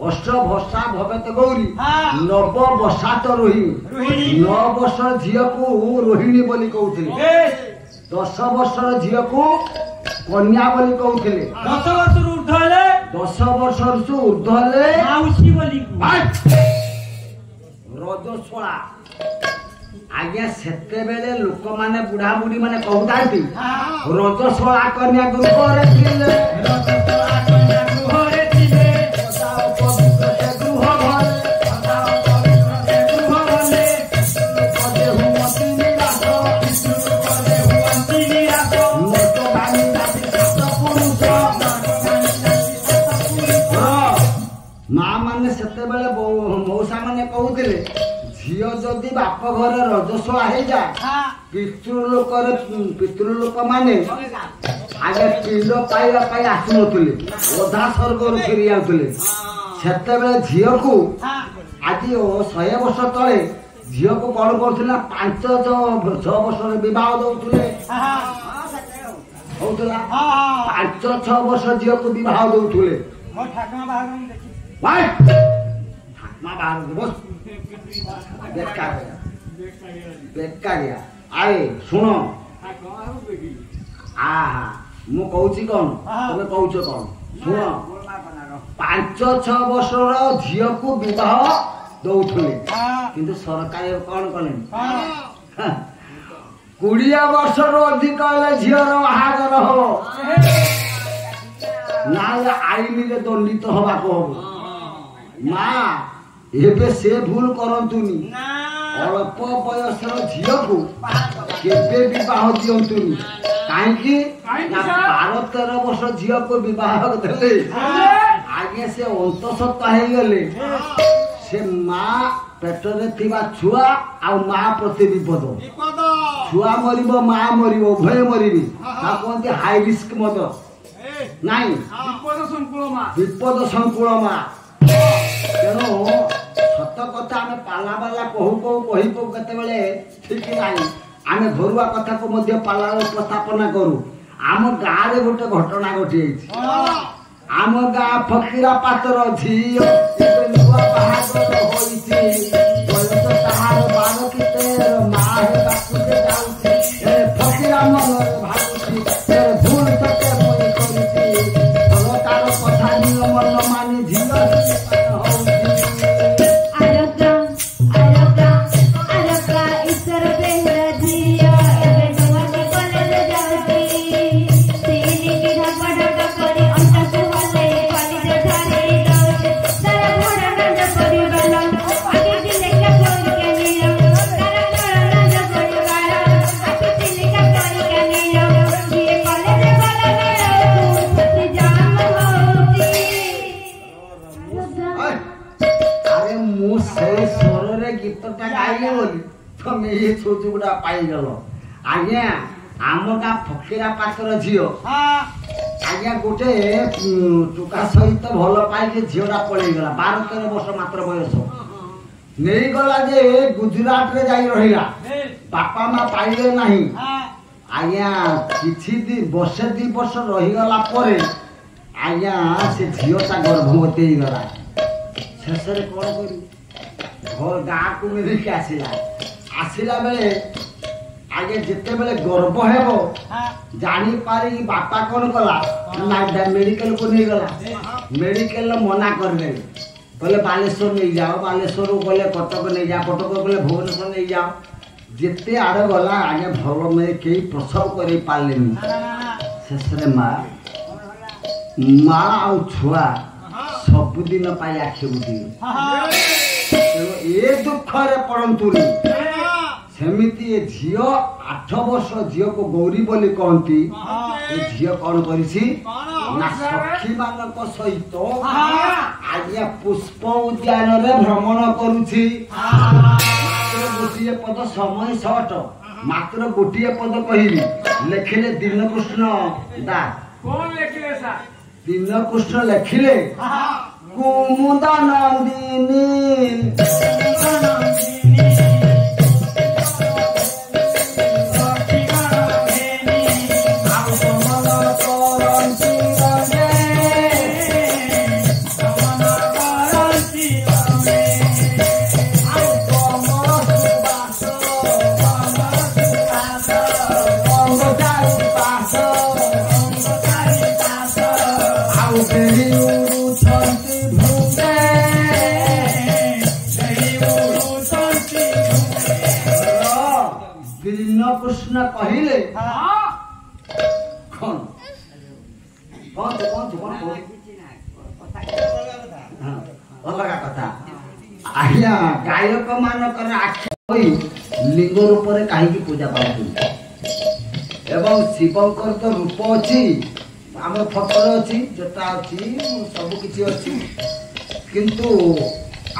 8 वर्षा भवेत गौरी 9 वर्षा तो रोहिणी 9 वर्ष झील को रोहिणी बोली कहूले 10 वर्ष झील को कन्या बोली कहूले 10 वर्ष ऊर्ध्व हेले 10 वर्ष ऊर्ध्व हेले माउसी बोली रजस्वला आज्ञा सेते बेले लोक माने बुढ़ा बुढ़ी माने कहूता रजस्वला कन्या गृह थिले माँ माने सेते बेले मौसा माने कहूले झील जदि बाप घर रजस्वला हो जाए पितृलोक माने आगे पिंड पाइबा आसुन अधा स्वर्ग फेरी आउले से झील को आज 100 वर्ष तले झील को कौन कर 5-6 वर्ष बह दौले 5-6 वर्ष झील को बह दौले बेकारिया आए शुण मु कहूची कौन तुम कहूच कौन शुण 5-6 वर्ष झील को विवाह दौले किंतु सरकार कौन कले 20 वर्ष अधिक झील बाहागर हो ना आईन रे दंडित हवा कहब माँ एबे से भूल करंतुनी अल्प बयसर झील को केबे विवाह दियंतुनी काहेकि 12-13 वर्ष झील को विवाह देले आगे से अंतसत्ता हे गले से माँ पेटरे थिबा छुआ आ माँ प्रति विपद छुआ मरिबो माँ मरिबो उभय मरिबी ता कोनते हाई रिस्क मदर नाई विपद संकुल माँ तेणु सत कथा आम पाला बाला कहू केतबेले ठीक नहीं आम घरुआ कथा को मध्य पाला उपस्थापना करू आम गाँव में गोटे घटना घटी आम गाँ फकीरा पातर झील नुआ बाहागर होइछि बयस ताहार 12 की 13 माँ हे बापुजे जाउछि फकीरा मन भाबुछि भूल सते मोई करिछि तार कथा नियम न मानि झील पाईगल आज्ञा आम गाँ फकीरा पाखर झील आज्ञा गोटे टुका सहित भल पाई झीलटा पलैगला 12-13 वर्ष मात्र बयस नहीं गला जे गुजरात रे जाई रहिला बापा माँ पाइले नहीं आज्ञा कि वर्षे 2 वर्ष रहीगला आज्ञा से झीटा गर्भवती हो गला शेष कौन कर घर गाँ को मेरिक आसला बेले आगे जिते बेले गर्भ हेबो जानी पारी बापा कौन कला ना मेडिकल को नहीं गला मेडिकल मना कर दे कहले बालेश्वर नहीं जाओ बालेश्वर गले कटक नहीं जाओ कटक गले भुवनेश्वर नहीं जाओ जिते आड़ गला आगे भल में कई प्रसव कर पारे शेष माँ आ छुआ सबुदिन आखि बुझे ए दुख पड़तुनी सेमिति ये झील 8 वर्ष झील को गौरी बोली कहती झील कौन करी ना सखी मान सहित आज्ञा पुष्प उद्यान भ्रमण करुछि गोटे पद समय सट मात्र गोटे पद कहली लेखिले दीनकृष्ण दास दीनकृष्ण लेखिले कुमुद नंदिनी कृष्ण कहले कौन अलग कथा आज्ञा गायक मानकर आखि लिंग रूप में कहीं पूजा पाती एवं शिवंकर तो रूप अच्छी आम फटर अच्छी जोटा अच्छी सब किसी अच्छी किंतु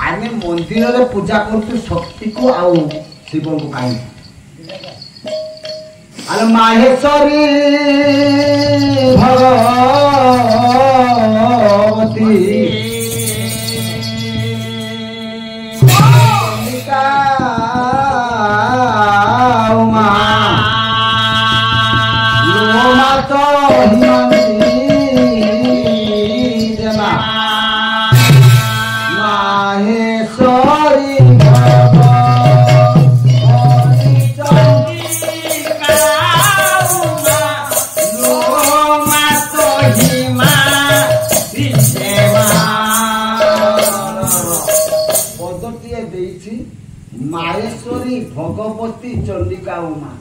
आम मंदिर रे पूजा करतु शक्ति को आउ शिव को कहीं अरे माहेश्वरी भगवती माहेश्वरी भगवती चंडिका उमा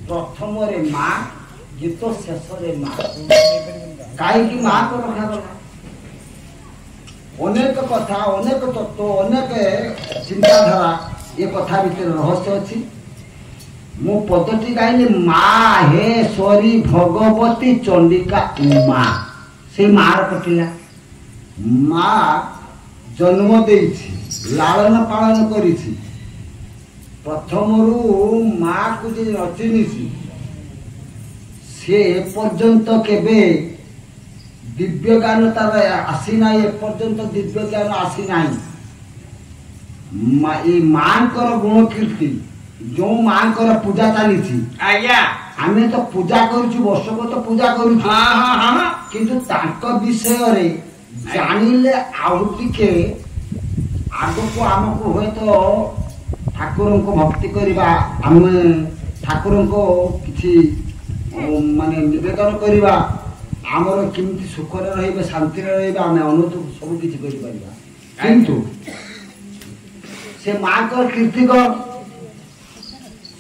प्रथम रे माँ गीत शेष रे माँ कहीं माँ को रखा गला अनेक कथा अनेक तत्व अनेक चिंताधारा ये कथा भीतर रहस्य अच्छी मु पदटी गाइली माहेश्वरी भगवती चंडिका उमा से माँ कटिला माँ जन्म देइछि लालन पालन करिछि प्रथम माँ को जी नचिनी सी एपर्यंत केबे दिव्य ज्ञान तार आसी ना एपर्यंत दिव्य ज्ञान आसी ना माँ गुण कीर्ति जो माँ पूजा चली आमे तो पूजा करूछु वर्ष को तो पूजा करूछु किंतु तांक विषय रे जानिले आउ टिके आगो को हमको होय तो ठाकुर को भक्ति करवा आम ठाकुर को किसी माने निवेदन करवा आमर किमती सुख रे शांति रे आम अनुत सब किसी कर किंतु से माँ को कीर्ति कर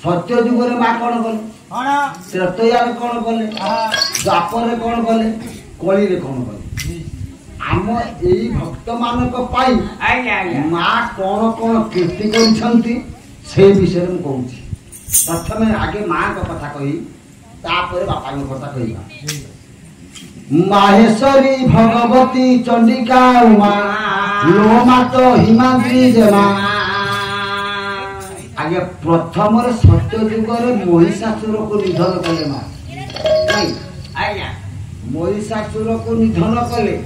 सत्य जुग माँ कौन कले त्रेतया कौन कले द्वापर कौन कले कली रे कौन कले आम यही भक्त मानक पाई माँ कौन कौन कीर्ति करछंती से विषय में कहूँ प्रथम आगे माँ का कथा कही तापर बापा की कथा कही माहेश्वरी भगवती चंडिका उमा लोमात हिमाद्री जमा आगे प्रथम सत्य जुग महिषासुर को निधन कले माँ महिषासुर को निधन कले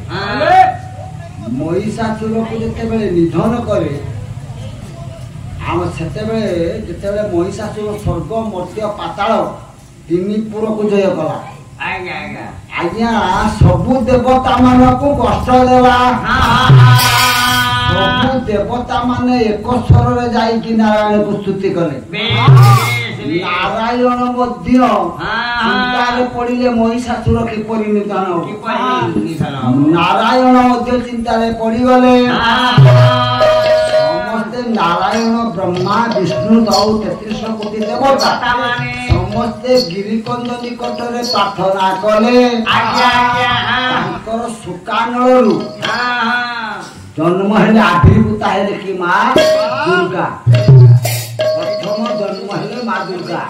महिषासुर को जिते निधन करे आम से जिते महिषासुर स्वर्ग मर्त्य पाताल ତିନି ପୁରକୁ ଜୟ କଲା। ଆଜ୍ଞା ଆଜ୍ଞା ଆଜ୍ଞା ସବୁ ଦେବତା ମାନଙ୍କୁ କଷ୍ଟ ଦେଲା। ସବୁ ଦେବତା ମାନେ ଏକ ସ୍ୱରରେ ଯାଇକି ନାରାୟଣକୁ ସ୍ତୁତି କଲେ। ନାରାୟଣ ମଧ୍ୟ ଚିନ୍ତାରେ ପଡ଼ିଲେ ମହିଷାସୁର କିପରି ନିଧନ ହେବ। ନାରାୟଣ ମଧ୍ୟ ଚିନ୍ତାରେ ପଡ଼ିଗଲେ। ସମସ୍ତେ ନାରାୟଣ ବ୍ରହ୍ମା ବିଷ୍ଣୁ ଆଉ 33 କୋଟି ଦେବତା ସମସ୍ତେ ଗିରିକନ୍ଦ ନିକଟରେ ପ୍ରାର୍ଥନା କଲେ। ତାଙ୍କର ଶୁକାନଳରୁ ଜନ୍ମ ହେଲେ ଆବିର୍ଭୂତା ହେଲେ କି ମା ଦୁର୍ଗା। ପ୍ରଥମ ଜନ୍ମ ହେଲେ ମା ଦୁର୍ଗା।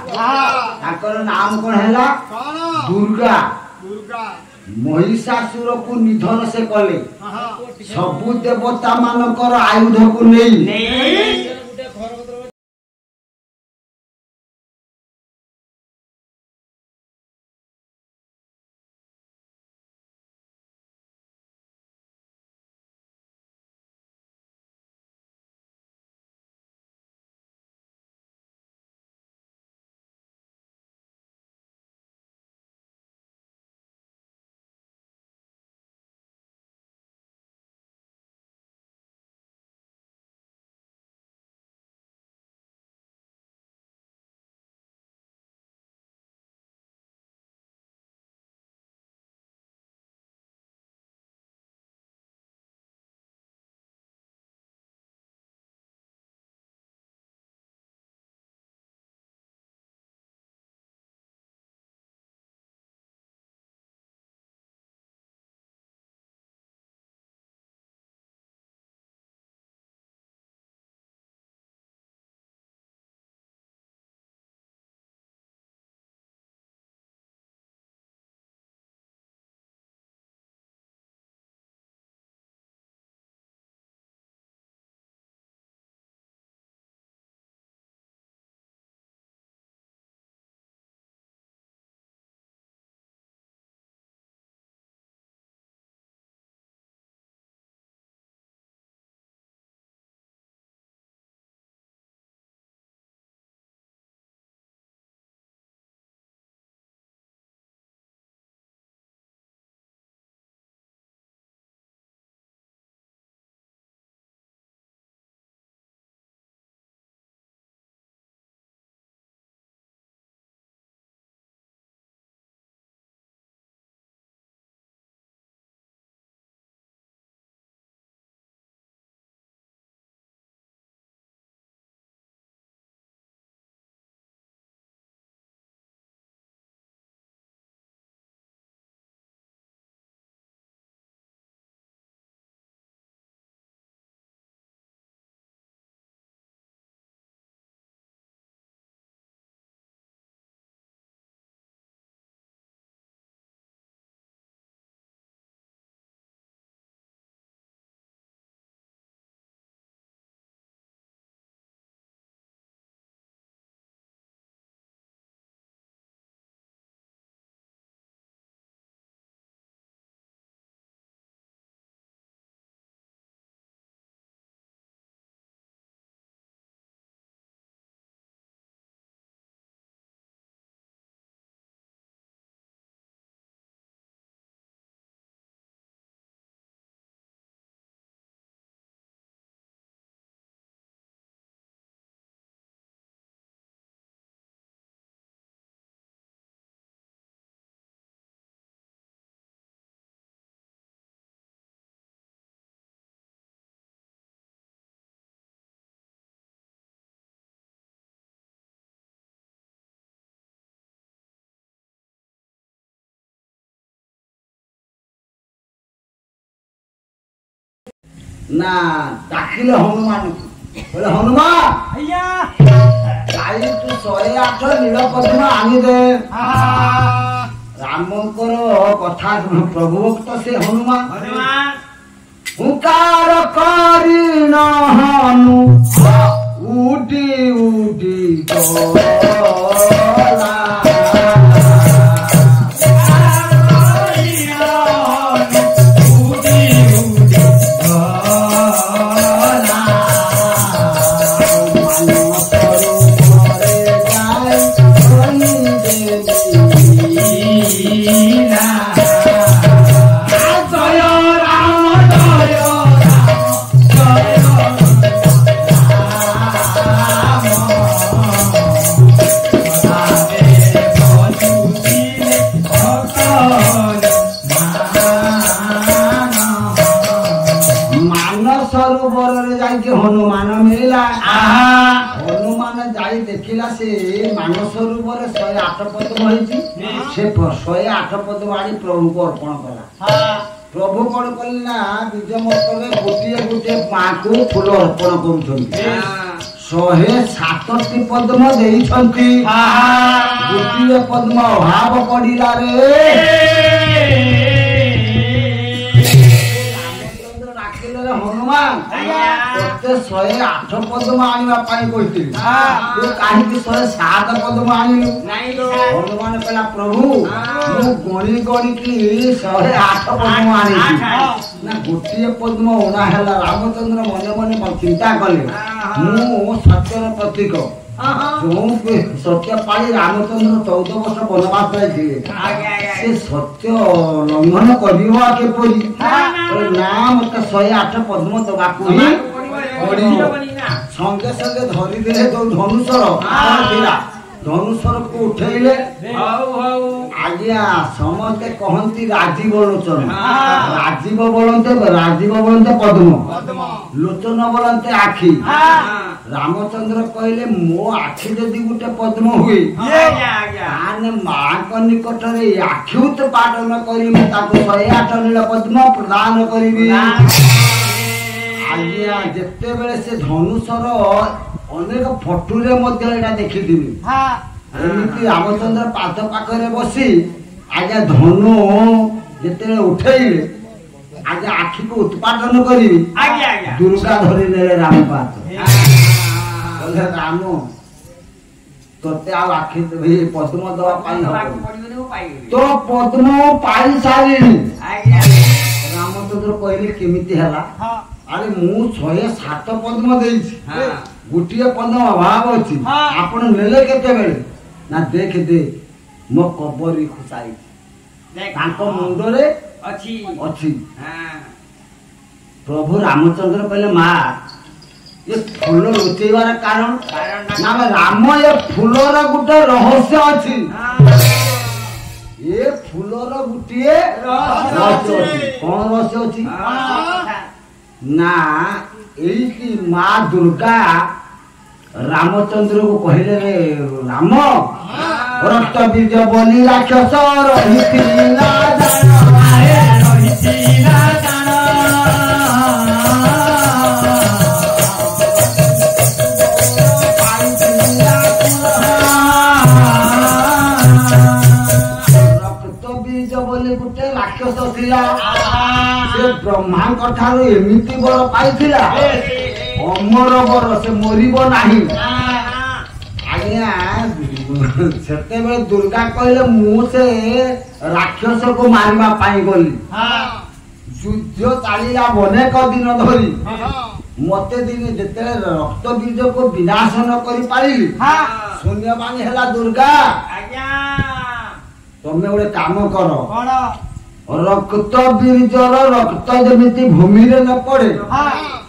ତାଙ୍କର ନାମ କଣ ହେଲା? ଦୁର୍ଗା। ମହିଷାସୁରକୁ ନିଧନ ସେ କଲେ। ସବୁ ଦେବତା ମାନଙ୍କର ଆୟୁଧକୁ ନେଇ ନା ଡାକିଲେ ହନୁମାନଙ୍କୁ କହିଲେ ହନୁମାନ କାଲି ତୁ 108 ନୀଳପଦ୍ମ ଆଣିଦେ। ରାମଙ୍କର କଥା ପ୍ରଭୁ ଭକ୍ତ ସେ ହନୁମାନ ହୁଙ୍କାର କରିଣ ହନୁ ଉଡି ଉଡି ଗଲା। ଦେଖିଲା ସେ ମାନସ ରୂପରେ 108 ପଦ୍ମ ହେଇଛି ସେ 108 ପଦ୍ମ ଆଣି ପ୍ରଭୁଙ୍କୁ ଅର୍ପଣ କଲା। ପ୍ରଭୁ କଣ କଲେ ନା ବିଜୟ ମସ୍ତରେ ଗୋଟିଏ ଗୋଟିଏ ମାଙ୍କୁ ଫୁଲ ଅର୍ପଣ କରୁଛନ୍ତି। 107ଟି ପଦ୍ମ ଦେଇଛନ୍ତି। ଗୋଟିଏ ପଦ୍ମ ଅଭାବ ପଡ଼ିଲା ରେ ହନୁମାନ ତତେ 108 ପଦ୍ମ ଆଣିବା ପାଇଁ କହିଥିଲି ତୁ କାହିଁକି 107 ପଦ୍ମ ଆଣିଲୁ? ହନୁମାନ କହିଲା ପ୍ରଭୁ ମୁଁ ଗଣି ଗଣିକି 108 ପଦ୍ମ ଆଣିଛି ନା ଗୋଟିଏ ପଦ୍ମ ଅଣା ହେଲା। ରାମଚନ୍ଦ୍ର ମନେ ମନେ ଚିନ୍ତା କଲେ ମୁଁ ସତ୍ୟର ପ୍ରତୀକ ଯୋଉ ସତ୍ୟ ପାଳି ରାମଚନ୍ଦ୍ର 14 ବର୍ଷ ବନବାସ ଯାଇଥିଲେ ସେ ସତ୍ୟ ଲଙ୍ଘନ କରିବ କିପରି? ନା ମତେ 108 ପଦ୍ମ ଦବାକୁ ହିଁ ପଡ଼ିବ। ସଙ୍ଗେ ସଙ୍ଗେ ଧରିଦେଲେ ଯୋଉ ଧନୁଶର ଥିଲା ଧନୁଶରକୁ ଉଠେଇଲେ। ଆଜ୍ଞା ସମସ୍ତେ କହନ୍ତି ରାଜୀବ ଲୋଚନ। ରାଜୀବ ବୋଲନ୍ତେ ପଦ୍ମ ଲୋଚନ ବୋଲନ୍ତେ ଆଖି। ରାମଚନ୍ଦ୍ର କହିଲେ ମୋ ଆଖି ଯଦି ଗୋଟେ ପଦ୍ମ ହୁଏ ତାହେଲେ ମାଙ୍କ ନିକଟରେ ଆଖି ଉତ୍ପାଦନ କରି ମୁଁ ତାକୁ 108 ନୀଳ ପଦ୍ମ ପ୍ରଦାନ କରିବି। ଆଜ୍ଞା ଯେତେବେଳେ ସେ ଧନୁଶର ଅନେକ ଫଟୁରେ ମଧ୍ୟ ଏଇଟା ଦେଖିଥିବି ଏମିତି ରାମଚନ୍ଦ୍ର ପାଦ ପାଖରେ ବସି ଆଜ୍ଞା ଧନୁ ଯେତେବେଳେ ଉଠେଇଲେ ଆଜ୍ଞା ଆଖିକୁ ଉତ୍ପାଦନ କରିବି ଦୁର୍ଗା ଧରି ନେଲେ ରାମ ପାଦ। କହିଲେ ରାମ ତତେ ଆଉ ଆଖି ପଦ୍ମ ଦବା ପାଇଁ ତୋ ପଦ୍ମ ପାଇ ସାରିଣି। ରାମଚନ୍ଦ୍ର କହିଲେ କେମିତି ହେଲା? ଆରେ ମୁଁ 107 ପଦ୍ମ ଦେଇଛି ଗୋଟିଏ ପଦ୍ମ ଅଭାବ ଅଛି ଆପଣ ନେଲେ କେତେବେଳେ? ନା ଦେଖ ଦେ ମୋ କବରୀ ଖୁସାଇଛି ତାଙ୍କ ମୁଣ୍ଡରେ ଅଛି। ପ୍ରଭୁ ରାମଚନ୍ଦ୍ର କହିଲେ ମା ये फूल लुचेबार कारण ना राम ये फूलर गोटे रहस्य अच्छी ये फूलर गोटे रहस्य कौन रहस्य अच्छी ना एई माँ दुर्गा रामचंद्र को कहले रे राम रक्त बीज बलि राक्षस रहिथिला गोटे राक्षस थिला से ब्रह्मा ठारू एमिति बर पाइथिला अमर बर से मरिब नाही। आज्ञा सेते बेले दुर्गा कहले मु से राक्षस को मारिबा पाई गली युद्ध चालिला अनेक दिन धरी मते दिन जेते रक्त बीज को विनाश न करि पारिली शून्यवाणी हैला दुर्गा। तमे गोटे काम कर रक्त बीजर रक्त जमी भूमि रे न पड़े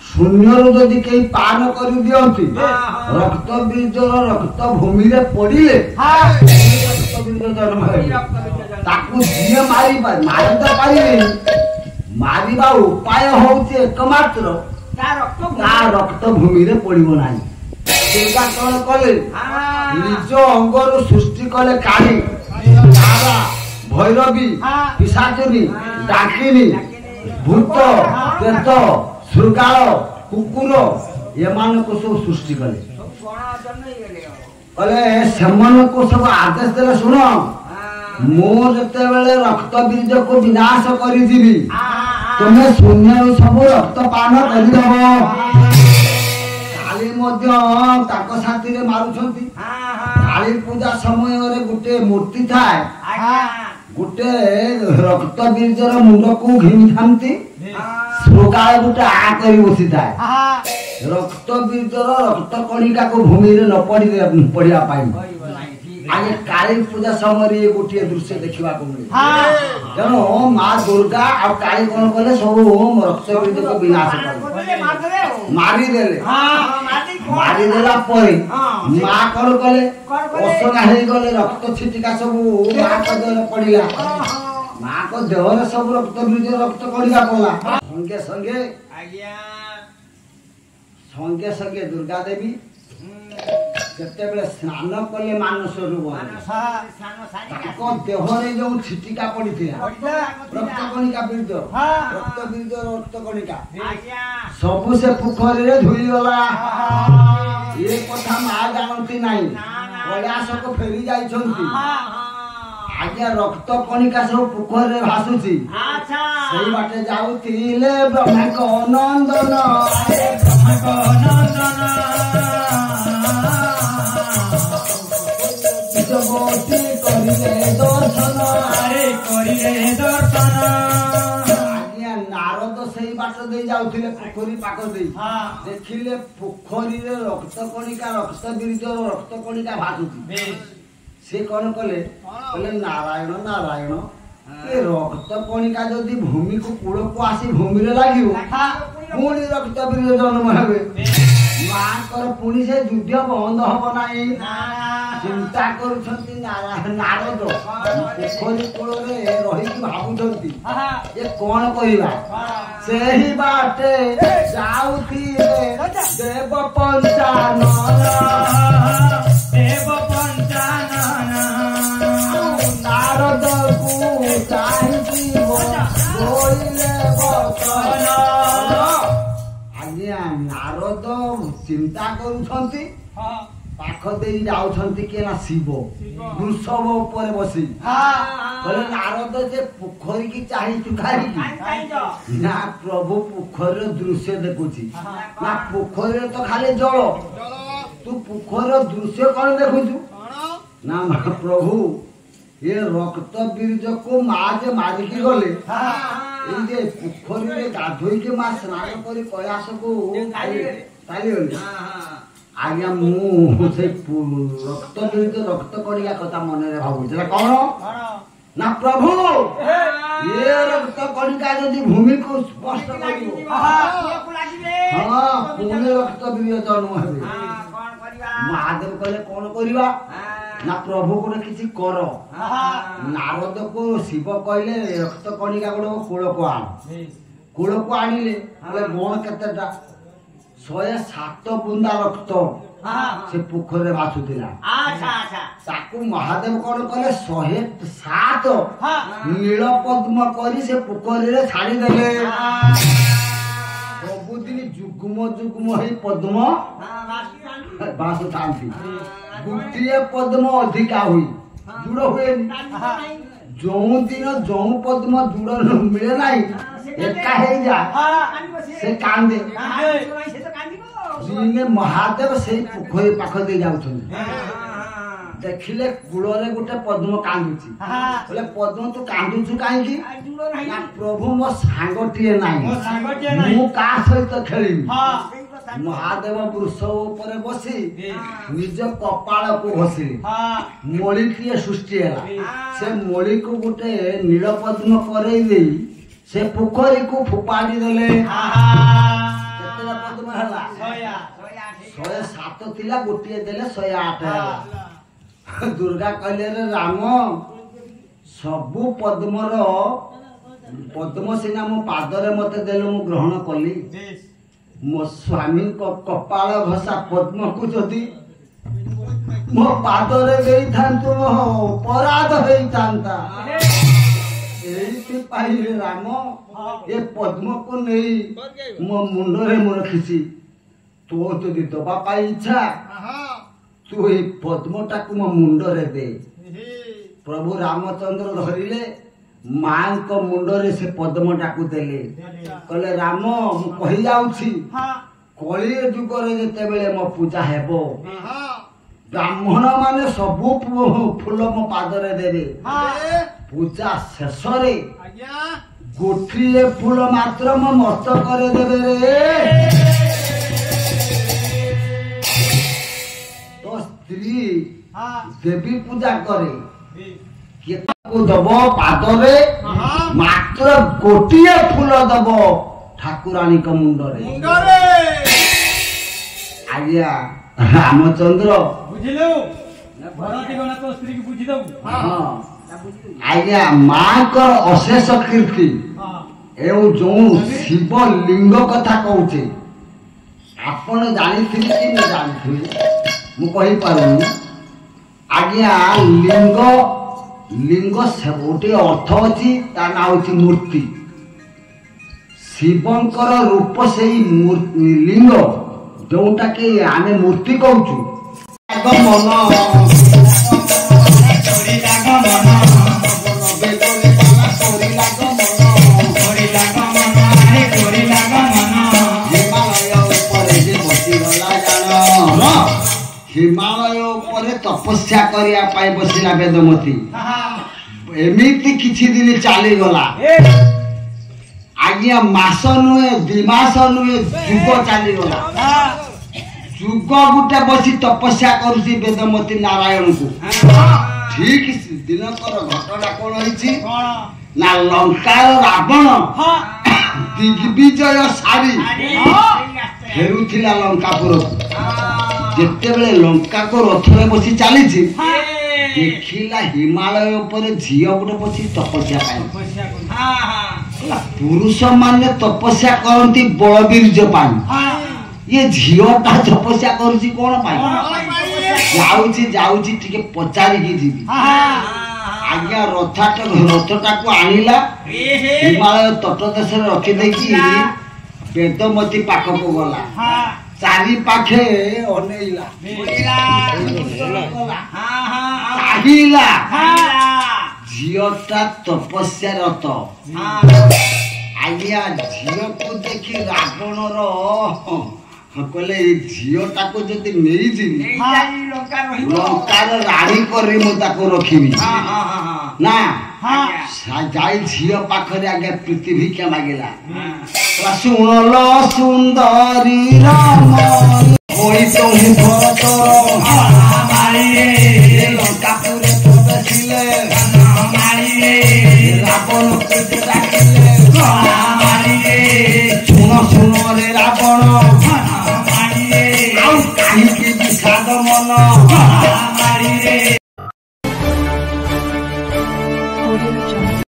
शून्य रु जदि कई पान कर दियंती रक्त बीजर रक्त भूमि रे पड़िले रक्त बीज जन्म ताकू जिए मारी तो पारे मारिबा उपाय होउचे एकमात्र ता रक्त भूमि रे पड़िबो नाही। दुर्गा कौन कले निज अंगरु सृष्टि कले काली भैरवी पिशाचिनी डाकिनी भूत प्रेत श्रृगाल कुकुर एमान को सब सृष्टि कले सेमान को सब आदेश देले सुन मो जते बेले रक्त बीज को विनाश करी दिबी तुमे शून्य सब रक्त पान करि दबो। काली मध्य ताको साथी रे मारुछंती काली पूजा समय रे गुटे मूर्ति थाए गुटे रक्त बीजर मुंड को घिनी थांती श्रोकाल गुटे आ करी बसी थाए रक्त बीजर रक्त कणिका को भूमि रे न पड़ी पड़िया पाई आगे काली पूजा समय रे गुटे दृश्य देखिबा को मिले जनो मां दुर्गा आ काली कोन कले सब रक्त बीज को विनाश कर मारी देले मारी देला परे मां कोन कले असना हे गले रक्त छिटिका सब मां को देह पड़िला मां को देह रे सब रक्त बीज रक्त कणिका पड़ला संगे संगे दुर्गा देवी ଯେତେବେଳେ ସ୍ନାନ କଲେ ମାନସ ରୂପ ତାଙ୍କ ଦେହରେ ଯୋଉ ଛିଟିକା ପଡିଥିଲା ରକ୍ତ କଣିକା ବୀର୍ଯ୍ୟ ରକ୍ତ ବୀର୍ଯ୍ୟ ରକ୍ତ କଣିକା ସବୁ ସେ ପୋଖରୀରେ ଧୋଇଗଲା। ଏ କଥା ମା ଜାଣନ୍ତି ନାହିଁ, କୈଳାସକୁ ଫେରି ଯାଇଛନ୍ତି। ଆଜ୍ଞା ରକ୍ତ କଣିକା ସବୁ ପୋଖରୀରେ ଭାସୁଛି। ସେଇ ବାଟେ ଯାଉଥିଲେ ବ୍ରହ୍ମାଙ୍କ ନନ୍ଦନ ନାରଦ ସେଇ ବାଟ ଦେଇ ଯାଉଥିଲେ ପୋଖରୀ ପାଖ ଦେଇ ଦେଖିଲେ ପୋଖରୀରେ ରକ୍ତ କଣିକା ରକ୍ତ ବୀର୍ଯ୍ୟ ରକ୍ତ କଣିକା ଭାସୁଛି। ସେ କଣ କଲେ କହିଲେ ନାରାୟଣ ନାରାୟଣ ଏ ରକ୍ତ କଣିକା ଯଦି ଭୂମିକୁ କୂଳକୁ ଆସି ଭୂମିରେ ଲାଗିବ ପୁଣି ରକ୍ତ ବୀର୍ଯ୍ୟ ଜନ୍ମ ହେବେ। ମାଙ୍କର ପୁଣି ସେ ଯୁଦ୍ଧ ବନ୍ଦ ହବ ନାହିଁ। ଚିନ୍ତା କରୁଛନ୍ତି ନାରଦ ପୋଖରୀ କୂଳରେ ରହିକି ଭାବୁଛନ୍ତି ଏ କଣ କରିବା। ସେହି ବାଟେ ଯାଉଥିଲେ ଦେବ ପଞ୍ଚାନନ ନାରଦକୁ ଚାହିଁକି ବୋଇଲେ ବଚନ। ଆଜ୍ଞା ନାରଦ ଚିନ୍ତା କରୁଛନ୍ତି ପାଖ ଦେଇ ଯାଉଛନ୍ତି କିଏ ନା ଶିବ ବୃଷଭ ଉପରେ ବସି କହିଲେ ନାରଦ ଯେ ପୋଖରୀ କି ଚାହିଁଛୁ କାହିଁକି ନା ପ୍ରଭୁ ପୋଖରୀର ଦୃଶ୍ୟ ଦେଖୁଛି ନା ପୋଖରୀରେ ତ ଖାଲି ଜଳ ତୁ ପୋଖରୀର ଦୃଶ୍ୟ କଣ ଦେଖୁଛୁ ନା ପ୍ରଭୁ ଏ ରକ୍ତ ବୀର୍ଯ୍ୟକୁ ମା ଯେ ମାରିକି ଗଲେ ଏଇ ଯେ ପୋଖରୀରେ ଗାଧୋଇକି ମା ସ୍ନାନ କରି କୈଳାସକୁ ଚାଲିଗଲେ। ଆଜ୍ଞା ମୁଁ ସେ ରକ୍ତ ବୀର୍ଯ୍ୟ ରକ୍ତ କଣିକା କଥା ମନରେ ଭାବୁଛି କଣ ନା ପ୍ରଭୁ ଏ ରକ୍ତ କଣିକା ଯଦି ଭୂମିକୁ ସ୍ପଷ୍ଟ କରିବ ହଁ ପୁଣି ରକ୍ତ ବୀର୍ଯ୍ୟ ଜନ୍ମ ହେବେ। ମହାଦେବ କହିଲେ କଣ କରିବା ନା ପ୍ରଭୁ ଗୋଟେ କିଛି କର। ନାରଦକୁ ଶିବ କହିଲେ ରକ୍ତ କଣିକା ଗୋଟେ କୂଳକୁ ଆଣ। କୂଳକୁ ଆଣିଲେ ଗଣ କେତେଟା 107 ବୁନ୍ଦା ରକ୍ତ ସେ ପୋଖରୀରେ ଭାସୁଥିଲା। ତାକୁ ମହାଦେବ କଣ କଲେ 107 ନୀଳ ପଦ୍ମ କରି ସେ ପୋଖରୀରେ ଛାଡିଦେଲେ। ସବୁଦିନ ଯୁଗ୍ମ ଯୁଗ୍ମ ହେଇ ପଦ୍ମ ଭାସୁଥାନ୍ତି। ଗୋଟିଏ ପଦ୍ମ ଅଧିକା ହୁଏ ଦୂର ହୁଏନି। ଯୋଉ ଦିନ ଯୋଉ ପଦ୍ମ ଦୂର ମିଳେ ନାହିଁ ଏକା ହେଇଯା ସେ କାନ୍ଦେ। ମହାଦେବ ସେଇ ପୋଖରୀ ପାଖ ଦେଇ ଯାଉଛନ୍ତି ଦେଖିଲେ କୂଳରେ ଗୋଟେ ପଦ୍ମ କାନ୍ଦୁଛି। ବୋଲେ ପଦ୍ମ ତୁ କାନ୍ଦୁଛୁ କାହିଁକି ନା ପ୍ରଭୁ ମୋ ସାଙ୍ଗଟିଏ ନାହିଁ ମୁଁ କାହା ସହିତ ଖେଳିବି। ମହାଦେବ ବୃଷଭ ଉପରେ ବସି ନିଜ କପାଳକୁ ଘଷିଲେ ମଳିଟିଏ ସୃଷ୍ଟି ହେଲା। ସେ ମଳିକୁ ଗୋଟେ ନୀଳପଦ୍ମ କରେଇ ଦେଇ ସେ ପୋଖରୀକୁ ଫୋପାଡ଼ି ଦେଲେ। କେତେଟା ପଦ୍ମ ହେଲା 107 ଥିଲା ଗୋଟିଏ ଦେଲେ 108 ହେଲା। ଦୁର୍ଗା କହିଲେ ରେ ରାମ ସବୁ ପଦ୍ମ ସିନା ମୋ ପାଦରେ ମତେ ଦେଲେ ମୁଁ ଗ୍ରହଣ କଲି। ମୋ ସ୍ୱାମୀଙ୍କ କପାଳ ଘଷା ପଦ୍ମକୁ ଯଦି ମୋ ପାଦରେ ଦେଇଥାନ୍ତୁ ମୋ ଅପରାଧ ହେଇଥାନ୍ତା। ଏଇଥିପାଇଁ ରାମ ଏ ପଦ୍ମକୁ ନେଇ ମୋ ମୁଣ୍ଡରେ ମୁଁ ରଖିଛି। ତୋ ଯଦି ଦବା ପାଇଁ ଇଚ୍ଛା ତୁ ଏଇ ପଦ୍ମଟାକୁ ମୋ ମୁଣ୍ଡରେ ଦେ। ପ୍ରଭୁ ରାମଚନ୍ଦ୍ର ଧରିଲେ ମାଙ୍କ ମୁଣ୍ଡରେ ସେ ପଦ୍ମଟାକୁ ଦେଲେ। କହିଲେ ରାମ ମୁଁ କହି ଯାଉଛି କଳି ଯୁଗରେ ଯେତେବେଳେ ମୋ ପୂଜା ହେବ ବ୍ରାହ୍ମଣ ମାନେ ସବୁ ଫୁଲ ମୋ ପାଦରେ ଦେବେ। ପୂଜା ଶେଷରେ ଗୋଟିଏ ଫୁଲ ମାତ୍ର ମୋ ମସ୍ତକରେ ଦେବେ ରେ। ତ ସ୍ତ୍ରୀ ଦେବୀ ପୂଜା କରେ କେତେକୁ ଦବ ପାଦରେ ମାତ୍ର ଗୋଟିଏ ଫୁଲ ଦବ ଠାକୁରାଣୀଙ୍କ ମୁଣ୍ଡରେ। ଆଜ୍ଞା ରାମଚନ୍ଦ୍ର ବୁଝିଲୁ ସ୍ତ୍ରୀ ବୁଝିଦବୁ। ଆଜ୍ଞା ମାଙ୍କର ଅଶେଷ କୀର୍ତ୍ତି ଏବଂ ଯୋଉ ଶିବ ଲିଙ୍ଗ କଥା କହୁଛେ ଆପଣ ଜାଣିଥିବେ କି ମୁଁ ଜାଣିଥିବି ମୁଁ କହିପାରୁନି ଆଜ୍ଞା लिंग से गोटे अर्थ अच्छी ता ना हूँ मूर्ति शिवंकर रूप से लिंग जोटा कि आम मूर्ति कहूँ हिमालय ऊपर तपस्या करने बसला वेदमती एमती किछि दिन चली गला आज्ञा मास नुहे दिमास नुहे जुग चली गला जुग गुटे बसी तपस्या करुसी वेदमती नारायण को ठीक दिनकर घटना कौन होइछि ना लंकार रावण दिग्विजय सारी फेरुथिला लंकापुर जिते बेले लंका को रथ में बसी चली देखिला हिमालय ऊपर झील गोटे बसी तपस्या पुरुष माने तपस्या करती बलवीर्य ये झीलटा तपस्या करुची कौन जाऊची टिके पचारिकी जीवी आज्ञा रथटा को आनिला हिमालय तट देश रखिदेकी वेदमती पाख को गला चारि पाखे अनेइला झीलटा तपस्या रत आज्ञा झील को देखी रावण कहले झीलटा को जदि नहीं जीवी लंकार राणी करी मु ताको रखिबी ना जाई झील पाखरे आगे प्रीति भिक्षा मागिला सुनलो सुंदरी राम होई तो भरत लंकापुरे प्रवेशिले रावण को डाकिले